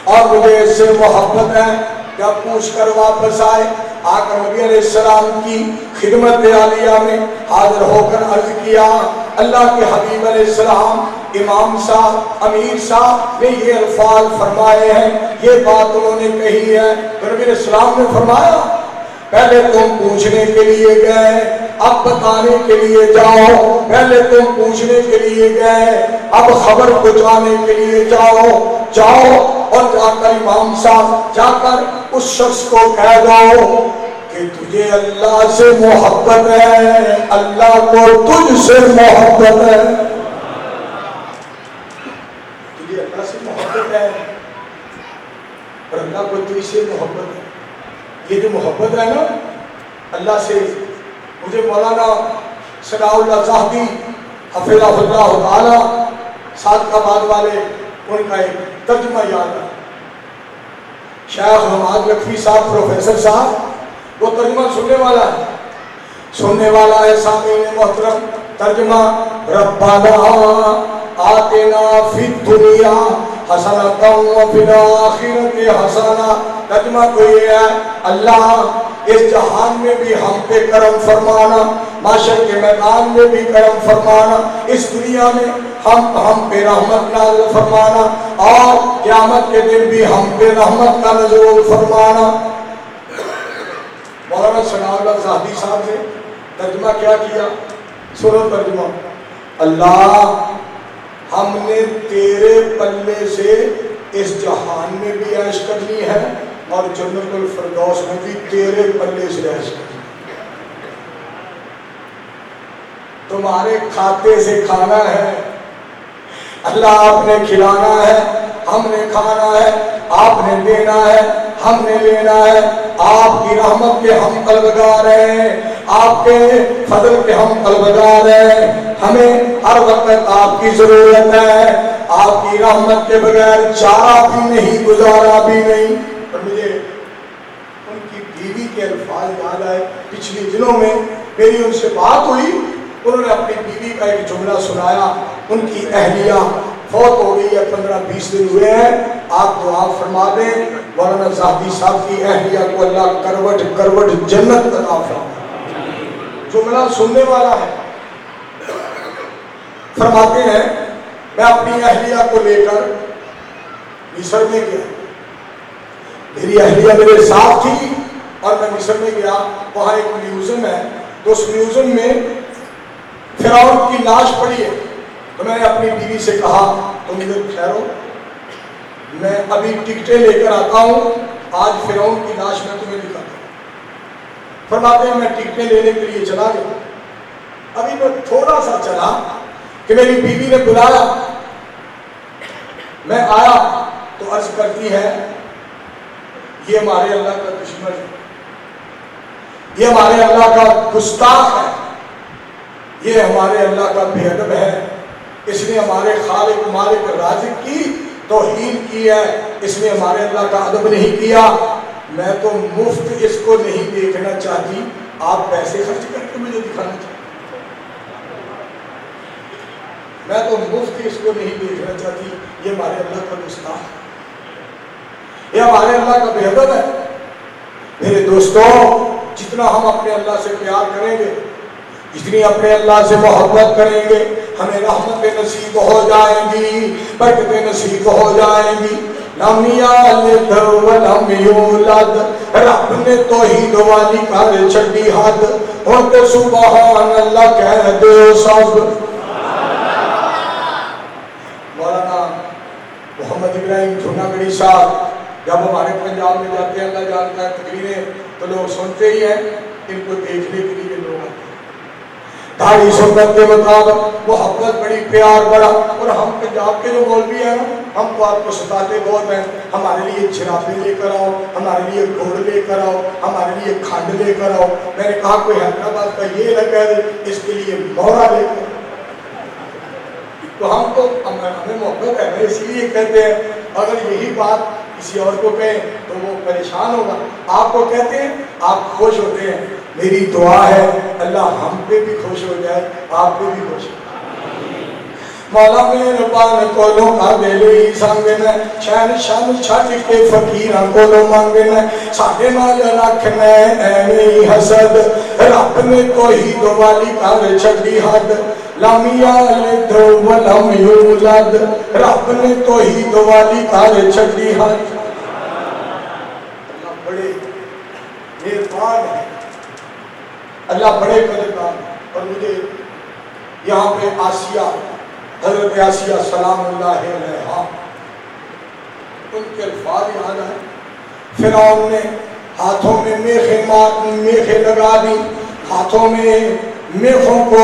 اور مجھے اس سے محبت ہے. جب پوچھ کر واپس آئے، آ کر نبی علیہ السلام کی خدمت عالیہ میں حاضر ہو کر عرض کیا اللہ کے حبیب علیہ السلام، امام صاحب، امیر صاحب نے یہ الفاظ فرمائے ہیں، یہ بات انہوں نے کہی ہے. تو نبی علیہ السلام نے فرمایا پہلے تم پوچھنے کے لیے گئے، اب بتانے کے لیے جاؤ. پہلے تم پوچھنے کے لیے گئے، اب خبر پہنچانے کے لیے جاؤ. جاؤ اور جا کر امام صاحب، جا کر اس شخص کو کہہ دو کہ تجھے اللہ سے محبت ہے، اللہ کو تجھ سے محبت ہے. تجھے اللہ سے محبت ہے اور اللہ کو تجھ سے محبت ہے. یہ جو محبت ہے نا اللہ سے، مجھے مولانا ثناء اللہ زاہدی حفظہ اللہ تعالی صادق آباد والے ان کا ایک ترجمہ یاد ہے. شیخ حماد لکھوی صاحب پروفیسر صاحب وہ ترجمہ سننے والا ہے، سننے والا ہے. سامعین محترم ترجمہ ربنا آتنا فی الدنیا حسنۃ وفی الآخرۃ حسنہ. ترجمہ کو یہ ہے اللہ اس جہان میں بھی ہم پہ کرم فرمانا، معاشر کے میدان میں بھی کرم فرمانا، اس دنیا میں ہم پہ رحمت نازل فرمانا اور قیامت کے دن بھی ہم پہ رحمت کا نزول فرمانا. مولانا ثناء اللہ زاہدی صاحب نے ترجمہ کیا کیا؟ سنو ترجمہ. اللہ ہم نے تیرے پلے سے اس جہان میں بھی عیش کرنی ہے اور جنت الفردوس میں بھی تیرے پلے سے عیش کرنی ہے. تمہارے کھاتے سے کھانا ہے اللہ، آپ نے کھلانا ہے، ہم نے کھانا ہے، آپ نے دینا ہے، ہم نے لینا ہے. آپ کی رحمت کے ہم طلبگار ہیں، آپ کے فضل کے ہم طلبگار ہیں. ہمیں ہر وقت آپ کی ضرورت ہے، آپ کی رحمت کے بغیر چارہ بھی نہیں، گزارا بھی نہیں. اور مجھے ان کی بیوی کے الفاظ یاد آئے. پچھلے دنوں میں میری ان سے بات ہوئی، انہوں نے اپنی بیوی کا ایک جملہ سنایا. ان کی اہلیہ فوت ہو گئی ہے, 15-20 دن ہوئے ہیں. آپ دعا فرما دیں, مولانا زاہدی صاحب کی اہلیہ کو اللہ کروٹ کروٹ جنت عطا فرمائے. جملہ سننے والا ہے. فرماتے ہیں میں اپنی اہلیہ کو لے کر مصر میں گیا. میری اہلیہ میرے ساتھ تھی اور میں مصر میں گیا. وہاں ایک میوزیم ہے, تو اس میوزیم میں فرعون کی لاش پڑی ہے. تو میں نے اپنی بیوی سے کہا تم ادھر ٹھہرو, میں ابھی ٹکٹیں لے کر آتا ہوں, آج فرعون کی لاش میں تمہیں دکھاتا ہوں. فرماتے ہیں میں ٹکٹیں لینے کے لیے چلا گیا. ابھی میں تھوڑا سا چلا کہ میری بیوی نے بلایا. میں آیا تو عرض کرتی ہے یہ ہمارے اللہ کا دشمن ہے, یہ ہمارے اللہ کا گستاخ ہے, یہ ہمارے اللہ کا بے ادب ہے, اس نے ہمارے خالق مالک رازق کی توہین کی ہے, اس نے ہمارے اللہ کا ادب نہیں کیا. میں تو مفت اس کو نہیں دیکھنا چاہتی, آپ پیسے خرچ کر کے مجھے دکھانا چاہتی. میں تو مفت اس کو نہیں دیکھنا چاہتی, یہ ہمارے اللہ کا گستاخ ہے, یہ ہمارے اللہ کا بے ادب ہے. میرے دوستوں, جتنا ہم اپنے اللہ سے پیار کریں گے, جتنی اپنے اللہ سے محبت کریں گے, ہمیں رحمتیں نصیب ہو جائیں گی, برکتیں نصیب ہو جائیں گی. لم یلد ولم یولد, رب نے توحید والی کر چھڈی حد, ہن تے سبحان اللہ کہہ دو سب. مولانا محمد ابراہیم جھونا گڑی صاحب جب ہمارے پنجاب میں جاتے ہیں, اللہ جانتا ہے, تقریریں تو لوگ سنتے ہی ہیں, ان کو دیکھنے کے لیے لوگ آتے ہیں. داڑھی سنت کے مطابق محبت بڑی, پیار بڑا. اور ہم پنجاب کے جو مولوی ہیں ہم تو آپ کو ستاتے بہت ہیں, ہمارے لیے جرابیں لے کر آؤ, ہمارے لیے گڑ لے کر آؤ, ہمارے لیے کھنڈ لے کر آؤ. میں نے کہا کوئی حیدرآباد کا یہ نہ کہہ دے اس کے لیے مورا لے کر. تو ہم تو ہمیں محبت ہے, اس لیے کہتے ہیں. اگر یہی بات کسی اور کو کہیں تو وہ پریشان ہوگا. آپ کو کہتے ہیں آپ خوش ہوتے ہیں. میری دعا ہے اللہ ہم پہ بھی خوش ہو جائے, آپ پہ بھی خوش ہو. مولا مہربان کولو کا دلی سنگنا, شہر شان چھٹ کے فقیراں کولو منگنا, ساڈے نال رکھنا ایویں حسد, رب نے توحید والی کر چھڈی حد. لم یلد ولم یولد, رب نے توحید والی کر چھڈی حد. اللہ بڑے مہربان ہے, اللہ بڑے قدردان. اور مجھے یہاں پہ آسیہ, حضرت آسیہ سلام اللہ علیہا, ان کے الفاظ یاد آئے. فرعون نے ہاتھوں میں میخیں لگا دی, ہاتھوں میں میخوں کو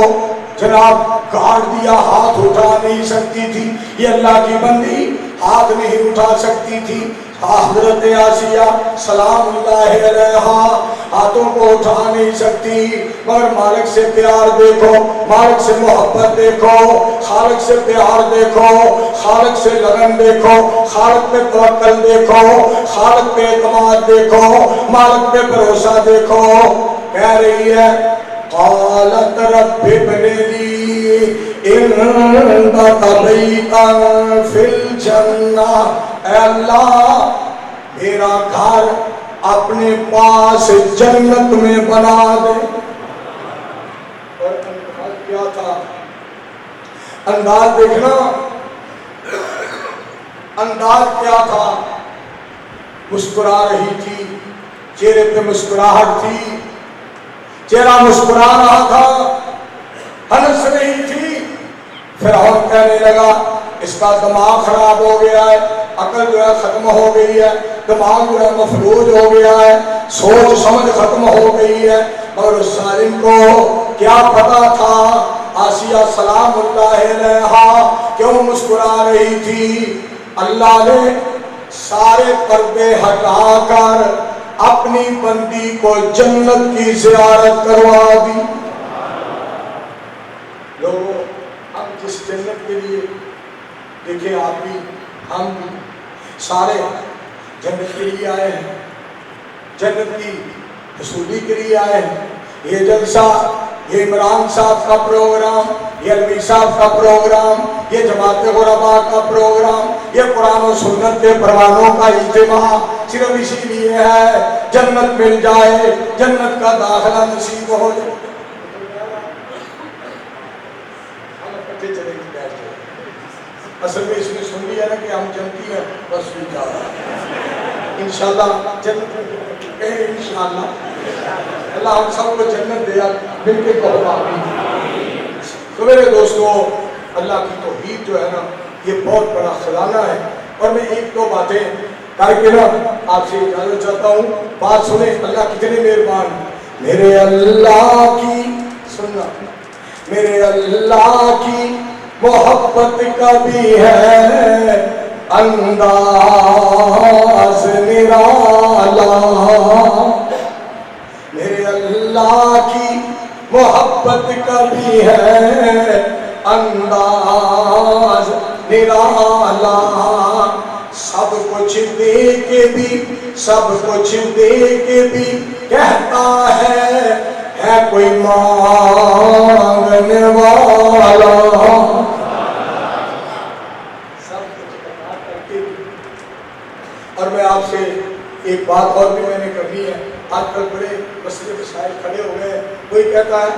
جناب کاٹ دیا, ہاتھ اٹھا نہیں سکتی تھی. یہ اللہ کی بندی ہاتھ نہیں اٹھا سکتی تھی. حضرت آسیہ سلام اللہ علیہا ہاتھوں کو اٹھا نہیں سکتی, مگر مالک سے پیار دیکھو, مالک سے محبت دیکھو, خالق سے پیار دیکھو, خالق سے لگن دیکھو, خالق پہ توکل دیکھو, خالق پہ اعتماد دیکھو, مالک پہ بھروسہ دیکھو. کہہ رہی ہے قالت رب ابن لی عندک بیتا فی الجنہ, اے اللہ میرا گھر اپنے پاس جنت میں بنا دے. اور انداز کیا تھا, انداز دیکھنا, انداز کیا تھا. مسکرا رہی تھی, چہرے پہ مسکراہٹ تھی, چہرہ مسکرا رہا تھا, ہنس رہی تھی. فرعون کہنے لگا اس کا دماغ خراب ہو گیا ہے, عقل جو ہے ختم ہو گئی ہے, دماغ جو ہے مفلوج ہو گیا ہے, سوچ سمجھ ختم ہو گئی ہے. اور اس ظالم کو کیا پتا تھا آسیہ سلام اللہ علیہا کیوں مسکرا رہی تھی. اللہ نے سارے پردے ہٹا کر اپنی بندی کو جنت کی زیارت کروا دی. لوگوں, ہم جس جنت کے لیے دیکھیں, آپ بھی ہم بھی سارے جنت کے لیے آئے ہیں, جنت کی حصولی کے لیے آئے ہیں. یہ جلسہ, یہ عمران صاحب کا پروگرام, یہ علوی صاحب کا پروگرام, یہ جماعت غربا کا پروگرام، یہ قرآن و سنت کے پروانوں کا اجتماع صرف اسی لیے ہے جنت مل جائے، جنت کا داخلہ نصیب ہو جائے۔ اصل میں اس نے سن لیا نا کہ ہم جنتی ہیں، بس بھی جا رہا ہے انشاءاللہ جنت میں کہیں انشاءاللہ اللہ ہم سب کو جنت دیا، مل کے کہو آمین۔ تو میرے دوستو، اللہ کی توحید جو ہے نا یہ بہت بڑا خزانہ ہے، اور میں ایک دو باتیں کر کے نا آپ سے اجازت چاہتا ہوں۔ بات سنیں، اللہ کتنے مہربان، میرے اللہ کی سننا، میرے اللہ کی محبت کا بھی ہے انداز نرالا، میرے اللہ کی محبت کا بھی ہے انداز نرالا، سب کچھ دے کے بھی، سب کچھ دے کے بھی کہتا ہے کوئی مانگنے والا، سب کچھ بتا کر کے بھی۔ اور میں آپ سے ایک بات اور بھی میں نے کرنی ہے، آج کل بڑے مسئلے مسائل کھڑے ہو گئے، کوئی کہتا ہے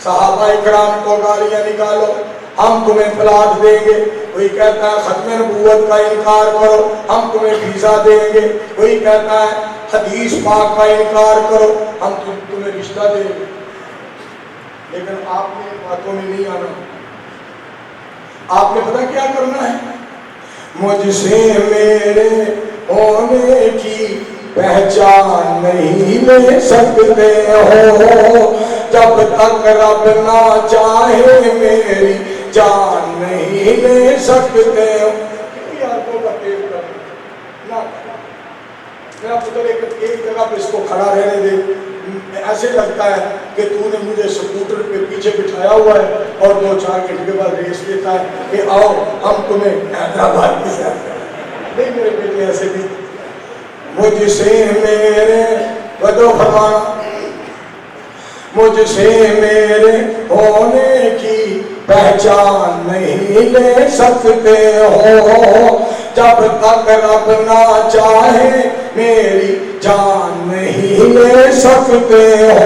صحابہ اکرام کو گالیاں نکالو ہم تمہیں پلاٹ دیں گے، کوئی کہتا ہے ختم نبوت کا انکار کرو ہم تمہیں ویزا دیں گے، کوئی کہتا ہے حدیث پاک کا انکار کرو ہم تمہیں رشتہ دیں گے۔ لیکن آپ نے باتوں میں نہیں آنا، آپ نے پتہ کیا کرنا ہے؟ مجھ سے میرے ہونے کی پہچان نہیں لے سکتے ہو، جب تک رب نہ چاہے میری جان نہیں لے سکتے ہو۔ میں آپ کو ایک جگہ پہ اس کو کھڑا رہنے دے، ایسے لگتا ہے کہ تو نے مجھے سکوٹر پہ پیچھے بٹھایا ہوا ہے اور 2-4 گھنٹے کے بعد ریس لیتا ہے کہ آؤ ہم تمہیں حیدرآباد کی سیر کریں۔ نہیں میرے بیٹے ایسے نہیں، مجھ سے میرے بدو فرمانا، مجھ سے میرے ہونے کی پہچان نہیں لے سکتے ہو، جب تک رب نہ چاہے میری جان نہیں لے سکتے ہو۔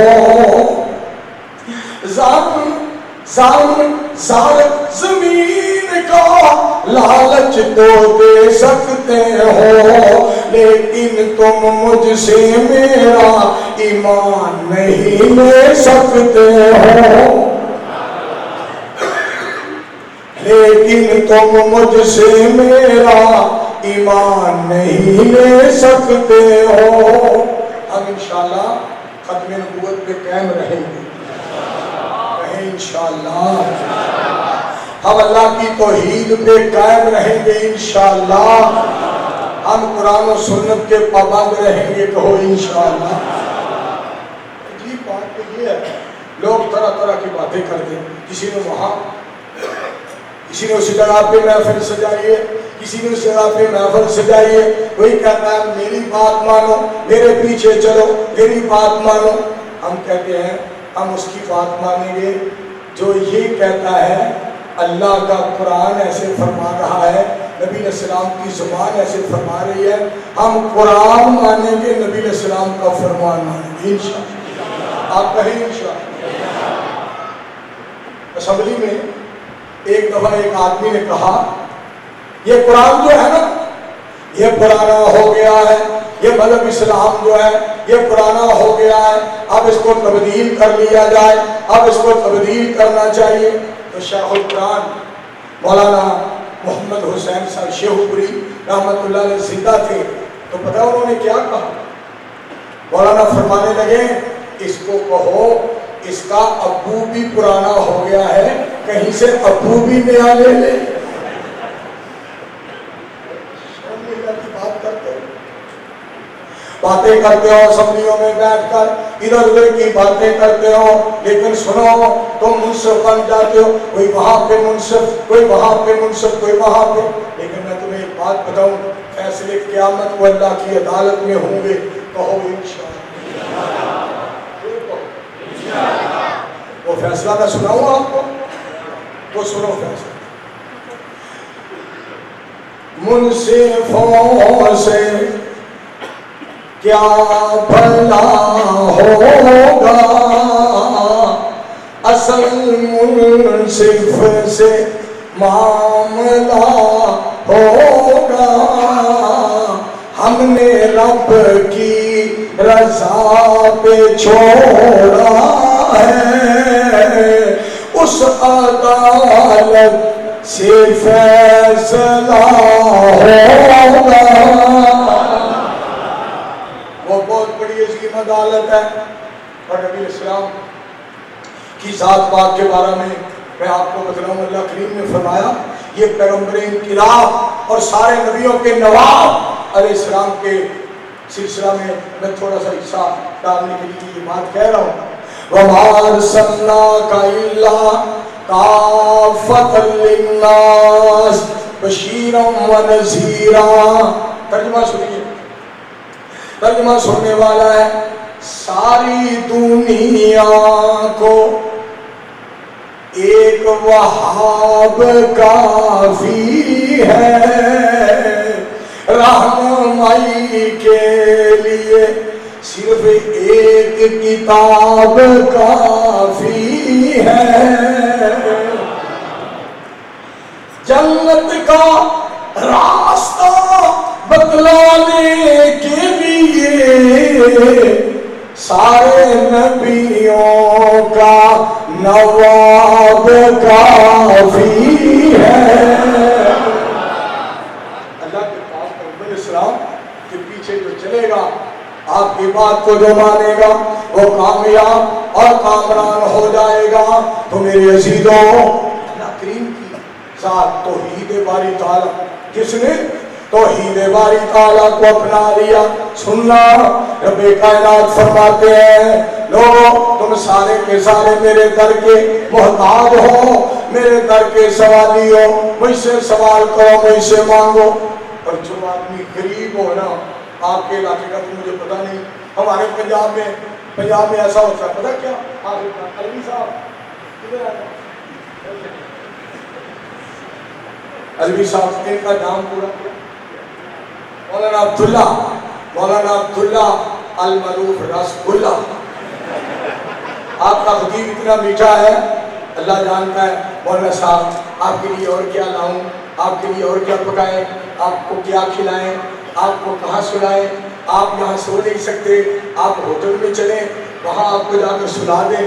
زمین کا لالچ تو دے سکتے ہو، لیکن تم مجھ سے میرا ایمان نہیں لے سکتے ہو، لیکن تم مجھ سے میرا ایمان نہیں لے سکتے ہو۔ ہم انشاءاللہ ختم نبوت پہ قائم رہیں گے، کہیں انشاءاللہ ہم اللہ کی توحید پہ قائم رہیں گے، انشاءاللہ ہم قرآن و سنت کے پابند رہیں گے، کہو انشاءاللہ۔ عجیب بات تو یہ ہے، لوگ طرح طرح کی باتیں کرتے ہیں، کسی نے وہاں، کسی نے اسی جگہ پہ محفل سجائی ہے، کسی نے اس جگہ پہ محفل سجائی ہے، کوئی کہتا ہے میری بات مانو، میرے پیچھے چلو، میری بات مانو۔ ہم کہتے ہیں ہم اس کی بات مانیں گے جو یہ کہتا ہے اللہ کا قرآن ایسے فرما رہا ہے، نبی علیہ السلام کی زبان ایسے فرما رہی ہے، ہم قرآن مانیں گے، نبی علیہ السلام کا فرمان مانیں گے انشاءاللہ۔ آپ کہیں انشاءاللہ۔ اسمبلی میں ایک دفعہ ایک آدمی نے کہا یہ قرآن جو ہے نا یہ پرانا ہو گیا ہے، یہ مذہب اسلام جو ہے یہ پرانا ہو گیا ہے، اب اس کو تبدیل کر لیا جائے، اب اس کو تبدیل کرنا چاہیے۔ تو شیخ القرآن مولانا محمد حسین صاحب شیخ پوری رحمت اللہ علیہ زندہ تھے، تو پتہ انہوں نے کیا کہا؟ مولانا فرمانے لگے اس کو کہو اس کا ابو بھی پرانا ہو گیا ہے، کہیں سے ابو بھی نیا لے لے۔ باتیں کرتے ہو اسمبلیوں میں بیٹھ کر، ادھر ادھر کی باتیں کرتے ہو، لیکن سنو تم منصف بن جاتے ہو، کوئی وہاں پہ منصف، کوئی وہاں پہ منصف، کوئی وہاں پہ۔ لیکن میں تمہیں ایک بات بتاؤں، فیصلے قیامت کو اللہ کی عدالت میں ہوں گے، کہو انشاءاللہ۔ وہ فیصلہ میں سناؤں آپ کو، وہ سنو فیصلہ۔ منصفوں سے کیا بھلا ہوگا، اصل منصف سے معاملہ ہوگا، ہم نے رب کی رضا پہ چھوڑا ہے، اس عدالت سے فیصلہ ہوگا۔ وہ بہت بڑی عظیم عدالت ہے، اور نبی اسلام کی ذات پاک کے بارے میں آپ کو بتلاؤں، اللہ کریم نے فرمایا یہ پیغمبر انقلاب اور سارے نبیوں کے نواب علیہ السلام کے سلسلہ میں تھوڑا سا حصہ ڈالنے کے لیے یہ بات کہہ رہا ہوں۔ وَمَا أَرْسَلْنَاكَ إِلَّا كَافَّةً لِلنَّاسِ بَشِيرًا وَنَذِيرًا۔ ترجمہ سنیے، ترجمہ سننے والا ہے ساری دنیا کو ایک وہاب کافی ہے، رہنمائی کے لیے صرف ایک کتاب کافی ہے، جنت کا راستہ بتلانے کے لیے سارے نبیوں کا نواب کافی ہے۔ اللہ کے پاس پیغمبر اسلام کے پیچھے جو چلے گا، آپ کی بات کو جو مانے گا، وہ کامیاب اور کامران ہو جائے گا۔ تو میرے عزیزوں، اللہ کریم کی ذات توحید باری تعالیٰ، جس نے توحید باری تعالیٰ کو اپنا لیا، سننا رب کائنات فرماتے ہیں لوگوں تم سارے کے سارے میرے در کے محتاج ہو، میرے در کے سوالی ہو، مجھ سے سوال کرو، مجھ سے مانگو۔ اور جو آدمی غریب ہو نا، آپ کے علاقے کا تو مجھے پتا نہیں، ہمارے پنجاب میں ایسا ہوتا ہے، پتا کیا علوی صاحب کدھر آئے؟ علوی صاحب ان کا نام پورا مولانا عبداللہ المعروف رسول اللہ۔ آپ کا خطیب اتنا میٹھا ہے، اللہ جانتا ہے۔ مولانا صاحب آپ کے لیے اور کیا لاؤں، آپ کے لیے اور کیا پکائیں، آپ کو کیا کھلائیں، آپ کو کہاں سلائیں، آپ یہاں سو نہیں سکتے، آپ ہوٹل میں چلیں، وہاں آپ کو جا کر سلا دیں۔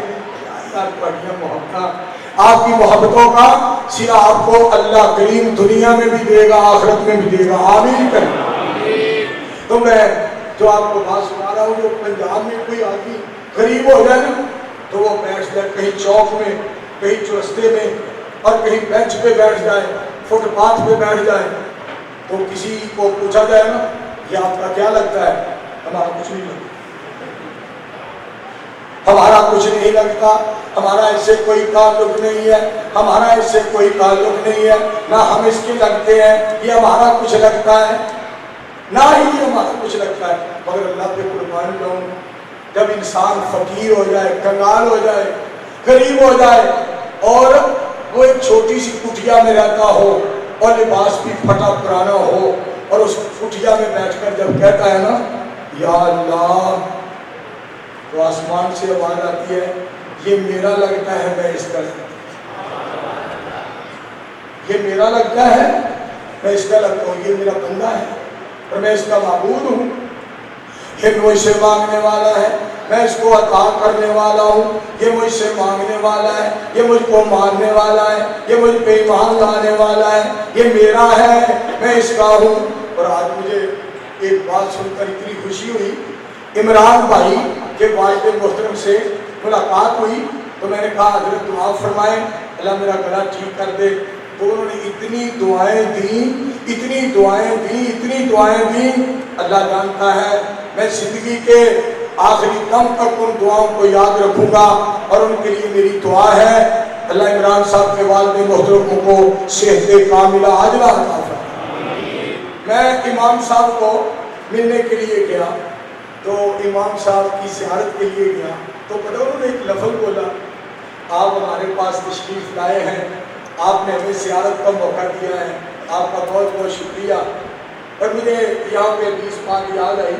بڑھیا محبت، آپ کی محبتوں کا سلا آپ کو اللہ کریم دنیا میں بھی دے گا، آخرت میں بھی دے گا۔ آمین کریں۔ تو میں جو آپ کو بات سنا رہا ہوں، جو پنجاب میں کوئی آدمی غریب ہو جائے نا، تو وہ بیٹھ جائے کہیں چوک میں، کہیں چرستے میں، اور کہیں بینچ پہ بیٹھ جائے، فٹ پاتھ پہ بیٹھ جائے، تو کسی کو پوچھا جائے نا یہ آپ کا کیا لگتا ہے، ہمارا کچھ نہیں لگتا، ہمارا کچھ نہیں لگتا، ہمارا اس سے کوئی تعلق نہیں ہے، ہمارا اس سے کوئی تعلق نہیں ہے، نہ ہم اس کے لگتے ہیں، یہ ہمارا کچھ لگتا ہے، نہ ہی یہ ہمارا کچھ لگتا ہے۔ مگر اللہ پہ قربان جاؤں، جب انسان فقیر ہو جائے، کنگال ہو جائے، غریب ہو جائے، اور وہ ایک چھوٹی سی کٹیا میں رہتا ہو، اور لباس بھی پھٹا پرانا ہو، اور اس کٹیا میں بیٹھ کر جب کہتا ہے نا یا اللہ، تو آسمان سے آواز آتی ہے یہ میرا لگتا ہے، میں اس کا یہ میرا لگتا ہے، میں اس کا لگتا ہوں، یہ میرا بندہ ہے اور میں اس کا معبود ہوں، یہ مجھ سے مانگنے والا ہے، میں اس کو عطا کرنے والا ہوں، یہ مجھ سے مانگنے والا ہے، یہ مجھ کو ماننے والا ہے، یہ مجھ پہ ایمان لانے والا ہے، یہ میرا ہے، میں اس کا ہوں۔ اور آج مجھے ایک بات سن کر اتنی خوشی ہوئی، عمران بھائی کے والد محترم سے ملاقات ہوئی، تو میں نے کہا حضرت دعا فرمائیں اللہ میرا گلا ٹھیک کر دے۔ تو انہوں نے اتنی دعائیں دیں، اتنی دعائیں دیں، اتنی دعائیں دیں، اللہ جانتا ہے میں زندگی کے آخری دم تک ان دعاؤں کو یاد رکھوں گا، اور ان کے لیے میری دعا ہے اللہ عمران صاحب کے والد محترم کو صحت کاملہ عاجلہ عطا فرمائے۔ میں امام صاحب کو ملنے کے لیے گیا، تو امام صاحب کی زیارت کے لیے گیا، تو پتہ انہوں نے ایک لفظ بولا، آپ ہمارے پاس تشریف لائے ہیں، آپ نے ہمیں زیارت کا موقع دیا ہے، آپ کا بہت بہت شکریہ. اور مجھے یہاں پہ 20 بات یاد آئی.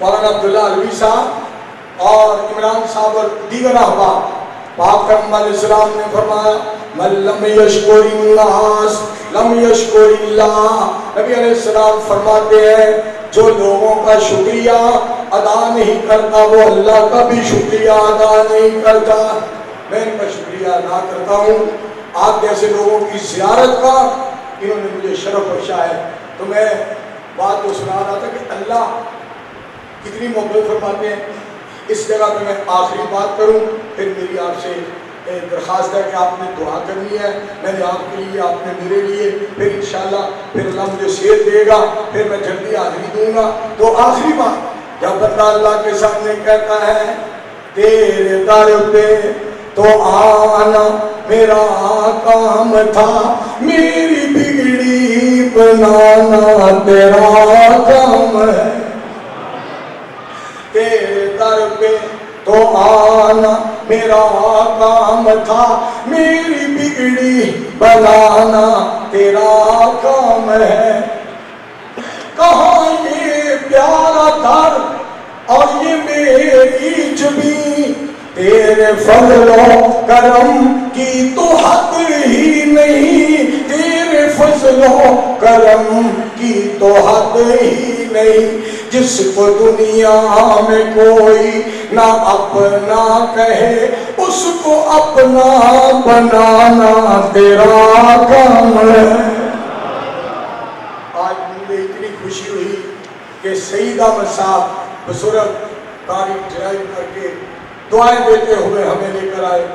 مولانا عبداللہ علوی صاحب اور عمران صاحب اور دیگر احباب، پاک پیغمبر علیہ السلام نے فرمایا من لم یشکر الناس لم یشکر اللہ. نبی علیہ السلام فرماتے ہیں جو لوگوں کا شکریہ ادا نہیں کرتا وہ اللہ کا بھی شکریہ ادا نہیں کرتا. میں ان کا شکریہ ادا کرتا ہوں. آپ جیسے لوگوں کی زیارت کا انہوں نے مجھے شرف بخشا ہے. تو میں بات تو سنا رہا تھا کہ اللہ کتنی محبت فرماتے ہیں. اس جگہ پہ میں آخری بات کروں، پھر میری آپ سے درخواست ہے کہ آپ نے دعا کرنی ہے. میں نے آپ کے لیے، آپ نے میرے لیے، پھر انشاءاللہ پھر اللہ مجھے صحت دے گا، پھر میں جلدی حاضری دوں گا. تو آخری بات، جب بندہ اللہ کے سامنے کہتا ہے تیرے در پہ تو آنا میرا کام تھا، میری بگڑی بنانا تیرا کام ہے. تیرے در پہ تو آنا میرا کام تھا، میری بگڑی بنانا تیرا کام ہے. کہاں یہ پیارا در اور یہ میری جبیں، تیرے فضل و کرم کی تو حد ہی نہیں، تیرے فضل و کرم کی تو حد ہی نہیں. جس کو دنیا میں کوئی نہ اپنا کہے اس کو اپنا بنانا تیرا کام ہے. آج مجھے اتنی خوشی ہوئی کہ سعید احمد صاحب بزرگ گاڑی ڈرائیو کر کے دعائیں دیتے ہوئے ہمیں لے کر آئے.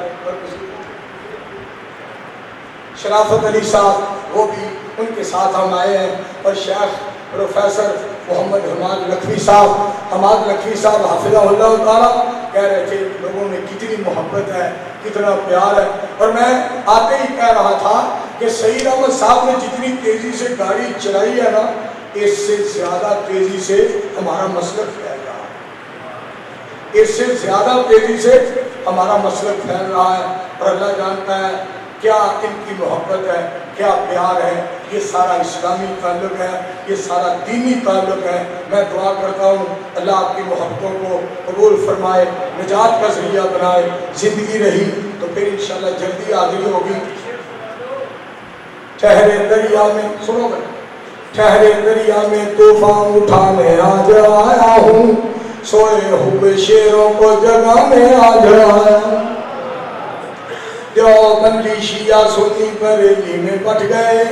شرافت علی صاحب وہ بھی ان کے ساتھ ہم آئے ہیں، اور شیخ پروفیسر محمد حماد لکھوی صاحب، حماد لکھوی صاحب حافظہ اللہ تعالیٰ کہہ رہے تھے لوگوں میں کتنی محبت ہے، کتنا پیار ہے. اور میں آتے ہی کہہ رہا تھا کہ سعید احمد صاحب نے جتنی تیزی سے گاڑی چلائی ہے نا، اس سے زیادہ تیزی سے ہمارا مسلک پھیل رہا ہے. اس سے زیادہ تیزی سے ہمارا مسلک پھیل رہا ہے. اور اللہ جانتا ہے کیا ان کی محبت ہے، کیا پیار ہے. یہ سارا اسلامی تعلق ہے، یہ سارا دینی تعلق ہے. میں دعا کرتا ہوں اللہ آپ کی محبتوں کو قبول فرمائے، نجات کا ذریعہ بنائے. زندگی رہی تو پھر انشاءاللہ جلدی حاضری ہوگی. ٹھہرے دریا میں، سنو گے، ٹھہرے دریا میں طوفان اٹھانے آج آیا ہوں، سوئے ہوئے شیروں کو جگانے آج آیا. دیوبندی شیعہ سنی بریلی میں بٹ گئے،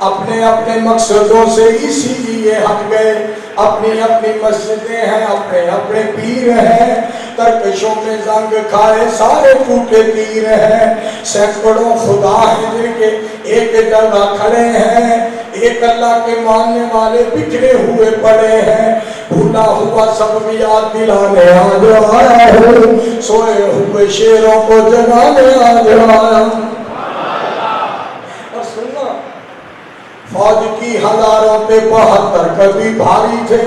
اپنے اپنے مقصدوں سے اسی لیے ہٹ گئے. اپنی اپنی مسجدیں ہیں، اپنے اپنے پیر ہیں، ترکشوں میں زنگ کھائے سارے ٹوٹے تیر ہیں. سینکڑوں خدا ہیں جن کے ایک جگہ کھڑے ہیں، ایک اللہ کے ماننے والے بکھرے ہوئے پڑے ہیں. بھولا ہوا سب یاد دلانے آج آیا ہوں، سوئے ہوئے شیروں کو جگانے آج آیا. اور سننا، فوج کی ہزاروں پہ 72 کبھی بھاری تھے.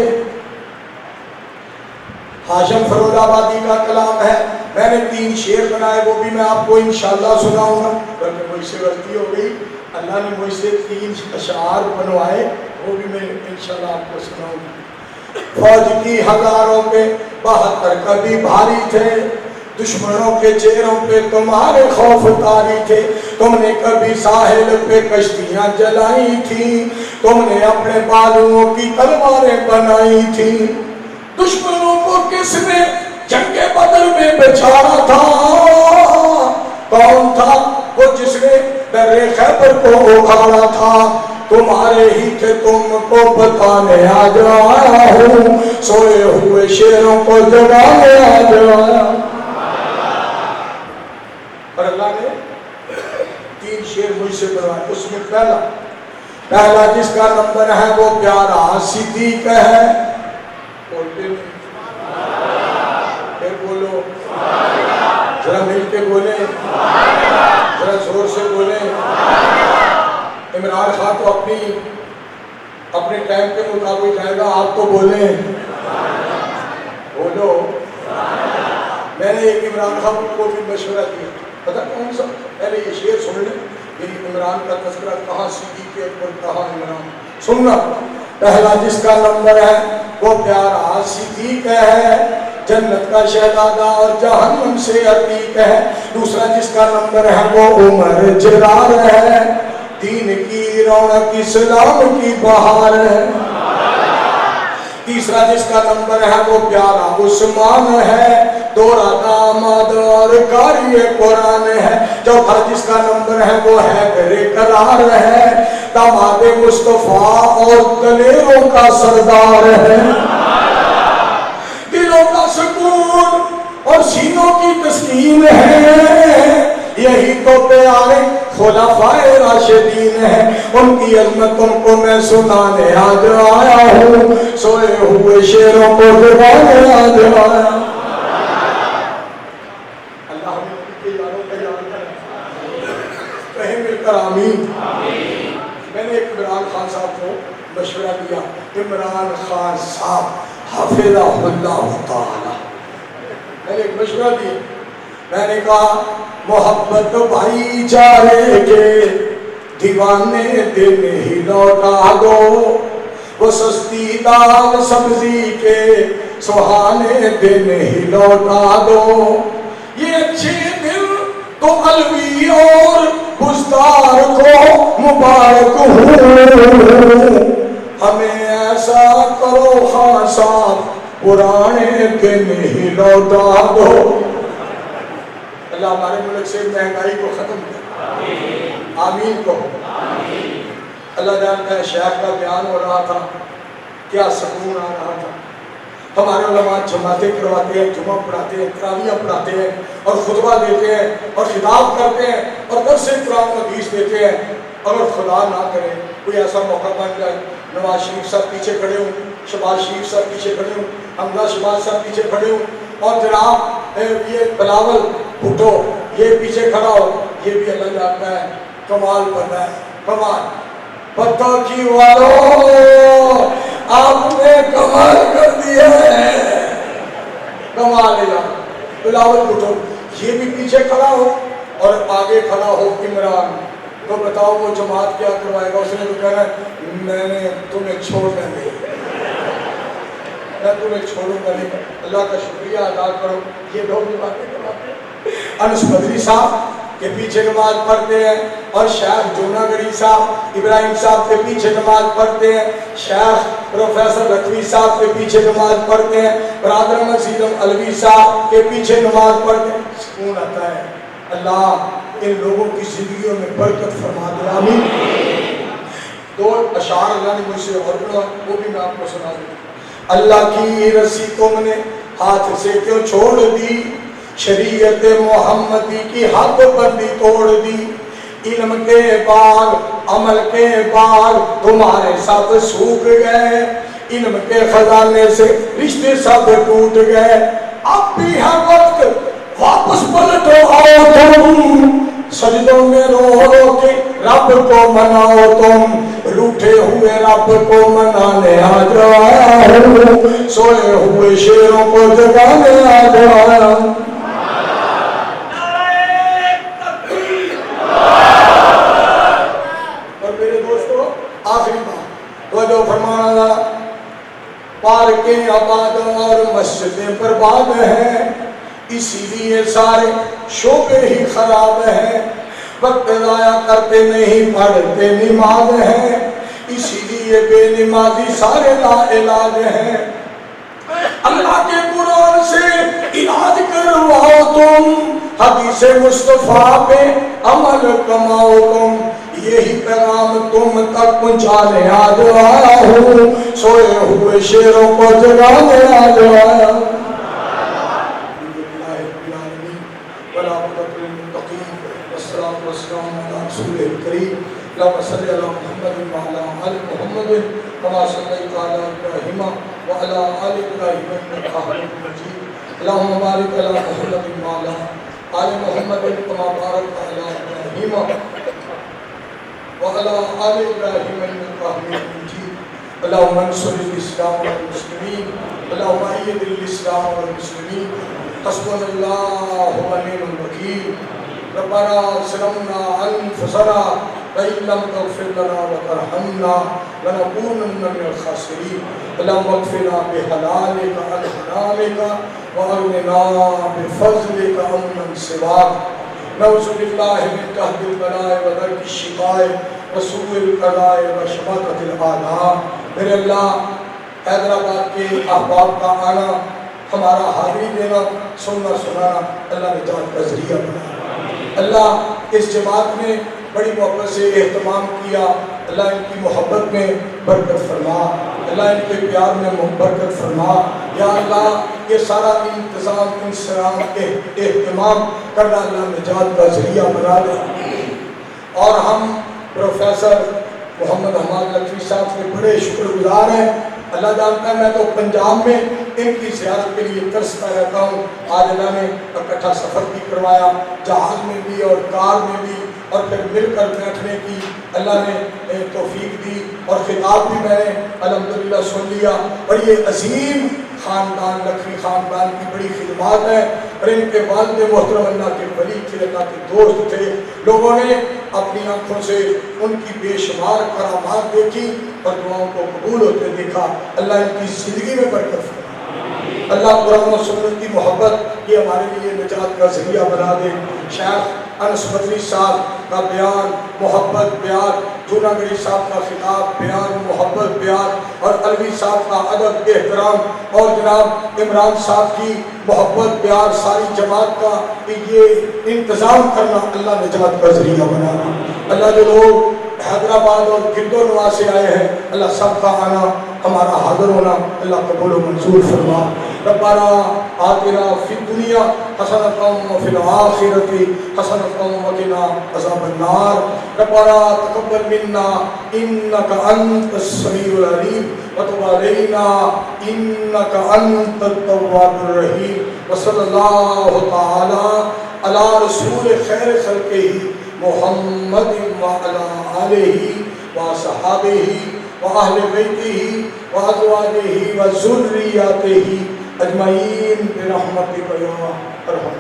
ہاشم فروز آبادی کا کلام ہے. میں نے 3 شعر بنائے، وہ بھی میں آپ کو انشاءاللہ سناؤں گا. بلکہ مجھ سے غلطی ہو گئی، اللہ نے مجھ سے 3 اشعار بنوائے، وہ بھی میں انشاءاللہ آپ کو سناؤں گا. فوج کی ہزاروں پہ 72 کبھی بھاری تھے، دشمنوں کے چہروں پہ تمہارے خوف طاری تھے. تم نے کبھی ساحل پہ کشتیاں جلائی تھی، تم نے اپنے بازوؤں کی تلواریں بنائی تھی. دشمنوں کو کس نے جنگ بدر میں بچھاڑا تھا؟ کون تھا وہ جس نے در خیبر کو اکھاڑا تھا؟ تمہارے ہی تھے، تم کو بتانے آج آیا ہوں، سوئے ہوئے شیروں کو جگانے آج آیا. اور اللہ نے 3 شعر مجھ سے بنوائے. اس میں پہلا جس کا نمبر ہے وہ پیارا صدیق ہے. بولتے نہیں، پھر بولو، ذرا مل کے بولیں، ذرا زور سے بولیں. عمران خان تو اپنے ٹائم کے مطابق جائے گا، آپ تو بولیں، بولو. میں نے ایک عمران خان کو بھی مشورہ دیا، پتہ کون سا؟ پہلے یہ شعر سن لیں، یہ عمران کا تذکرہ کہاں صدیق اکبر کہاں عمران. سننا، پہلا جس کا نمبر ہے وہ پیارا صدیق ہے، جنت کا شہزادہ اور جہنم سے عتیق ہے. دوسرا جس کا نمبر ہے وہ عمر جرار ہے، دین کی رونق اسلام کی بہار ہے. تیسرا جس کا نمبر ہے وہ پیارا عثمان ہے، دورہ داماد اور قاری قرآن ہے. چوتھا جس کا نمبر ہے وہ حیدر قرار ہے، داماد مصطفیٰ اور دلیروں کا سردار ہے. دلوں کا سکون اور سینوں کی تسکین ہے، یہی تو پیارے خلفائے راشدین ہیں. ان کی عظمتوں کو میں سنانے آج آیا ہوں، سوئے ہوئے شیروں کو جگانے آج آیا. اللہ ہمیں ان کے یاروں کا یاد کرے، کہیں مل کر آمین. میں نے ایک عمران خان صاحب کو مشورہ دیا، عمران خان صاحب حفظہ اللہ تعالی، میں نے ایک مشورہ دیا. میں نے کہا محبت بھائی چارے کے دیوانے دن ہی لوٹا دو، وہ سستی دال سبزی کے سہانے دن ہی لوٹا دو. یہ اچھے دن تو الوی اور بزدار کو مبارک ہوں، ہمیں ایسا کرو خان صاحب پرانے دن ہی لوٹا دو. اللہ ہمارے ملک سے مہنگائی کو ختم کر، آمین کو. اللہ جانتا ہے شیخ کا بیان ہو رہا تھا، کیا سکون آ رہا تھا. ہمارے علماء جماعتیں کرواتے ہیں، جمعہ پڑھاتے ہیں، تراویح پڑھاتے ہیں اور خطبہ دیتے ہیں اور خطاب کرتے ہیں اور درس قرآن و حدیث دیتے ہیں. اگر خدا نہ کرے کوئی ایسا موقع بن جائے، نواز شریف صاحب پیچھے کھڑے ہوں، شہباز شریف صاحب پیچھے کھڑے ہوں، حمزہ شہباز صاحب پیچھے کھڑے ہوں، اور جناب یہ بلاول بھٹو یہ پیچھے کھڑا ہو، یہ بھی اللہ جانتا ہے کمال بنا ہے. کمال پتہ کی والو آپ نے کمال کر دیا ہے، کمال ہے. بلاول بھٹو یہ بھی پیچھے کھڑا ہو اور آگے کھڑا ہو عمران، تو بتاؤ وہ جماعت کیا کروائے گا؟ اس نے تو کہنا میں نے تمہیں چھوڑنا نہیں، میں تمہیں چھوڑوں گا نہیں. اللہ کا شکریہ ادا کرو. یہ لوگ بھی باتیں کرواتے ہیں. انس بدری صاحب کے پیچھے نماز پڑھتے ہیں اور شیخ جوناگڑی صاحب ابراہیم صاحب کے پیچھے نماز پڑھتے ہیں، شیخ پروفیسر لکھوی صاحب کے پیچھے نماز پڑھتے ہیں، برادر مسیدم علوی صاحب کے پیچھے نماز پڑھتے ہیں. سکون آتا ہے. اللہ ان لوگوں کی زندگیوں میں برکت فرما دے، آمین. دو اشعار اللہ نے مجھ سے اور پڑھا، وہ بھی میں آپ کو سنا دوں. اللہ کی رسی تم نے ہاتھ سے کیوں چھوڑ دی، شریعت محمدی کی حد بندی توڑ دی. علم کے باغ عمل کے باغ تمہارے ساتھ سوکھ گئے، علم کے خزانے سے رشتے سب ٹوٹ گئے. اب بھی ہے وقت واپس پلٹو آؤ تم، سجدوں میں رو رو کے رب کو مناؤ تم، روٹھے ہوئے رب کو منانے آ جایا ہوں، سوئے ہوئے شیروں کو جگانے آ جایا. اور میرے دوستو آخری بات توجہ فرمانا، پارکیں آباد اور مسجدیں برباد ہیں، اسی لیے سارے شعبے ہی خراب ہیں. وقت ضائع کرتے نہیں پڑھتے نماز ہیں، اسی لیے بے نمازی سارے لا علاج ہیں. اللہ کے قرآن سے علاج کرواؤ تم، حدیث مصطفیٰ پہ عمل کماؤ تم، یہی پیغام تم تک پہنچانے آج آیا ہوں، سوئے ہوئے شیروں کو جگانے آج آیا. اللهم صل على محمد وعلى آل محمد كما صليت على إبراهيم وعلى آل إبراهيم إنك حميد مجيد. اللهم بارك على محمد وعلى آل محمد كما باركت على إبراهيم وعلى آل إبراهيم إنك حميد مجيد. اللهم انصر الإسلام والمسلمين، اللهم أيد الإسلام والمسلمين. حسبنا الله ونعم الوكيل. ربنا ظلمنا انفسنا وان لم تغفر لنا وترحمنا لنكونن من الخاسرين اللهم اغفرنا بحلالك عن حرامك واغننا بفضلك عمن سواك نعوذ بالله من جهد البلاء ودرك الشقاء وسوء القضاء وشماتة الاعداء. میرے اللہ حیدرآباد کے احباب کا آنا، ہمارا حاضری دینا، سننا سنانا اللہ نے جان کا ذریعہ بنایا. اللہ اس جماعت نے بڑی محبت سے اہتمام کیا، اللہ ان کی محبت میں برکت فرما، اللہ ان کے پیار میں برکت فرما. یا اللہ یہ سارا انتظام انسرام اہتمام کرنا اللہ نجات کا ذریعہ بنا دے. اور ہم پروفیسر محمد حماد لطفی صاحب کے بڑے شکر گزار ہیں. اللہ جانتا ہے میں تو پنجاب میں ان کی زیارت کے لیے ترستا رہتا ہوں. آج اللہ نے اکٹھا سفر بھی کروایا، جہاز میں بھی اور کار میں بھی، اور پھر مل کر بیٹھنے کی اللہ نے توفیق دی، اور خطاب بھی میں نے الحمدللہ سن لیا. اور یہ عظیم خاندان لکھوی خاندان کی بڑی خدمات ہیں، اور ان کے والد محترم اللہ کے ولی تھے، اللہ کے دوست تھے. لوگوں نے اپنی آنکھوں سے ان کی بے شمار کرامات دیکھی اور دعاؤں کو قبول ہوتے دیکھا. اللہ ان کی زندگی میں برکت فرمائے. اللہ قرآن و سنت کی محبت یہ ہمارے لیے نجات کا ذریعہ بنا دے. شیخ انس مدنی صاحب کا بیان محبت بیان، جونا گڑی صاحب کا خطاب بیان محبت بیان، اور علوی صاحب کا ادب احترام، اور جناب عمران صاحب کی محبت بیان، ساری جماعت کا یہ انتظام کرنا اللہ نجات کا ذریعہ بنانا. اللہ جو لوگ حیدرآباد اور گرد و نواح سے آئے ہیں، اللہ سب کا آنا، ہمارا حاضر ہونا اللہ قبول و منظور فرما. ربنا آتنا فی الدنیا حسنۃ وفی الآخرۃ حسنۃ وقنا عذاب النار. ربنا تقبل منا انک انت السمیع العلیم وتب علینا انک انت التواب الرحیم. وصلی اللہ تعالی علی رسول خیر خلقہ محمد وعلی آلہ وصحابہ وأهل بيته وأزواجه وذرياته أجمعين برحمتك يا أرحم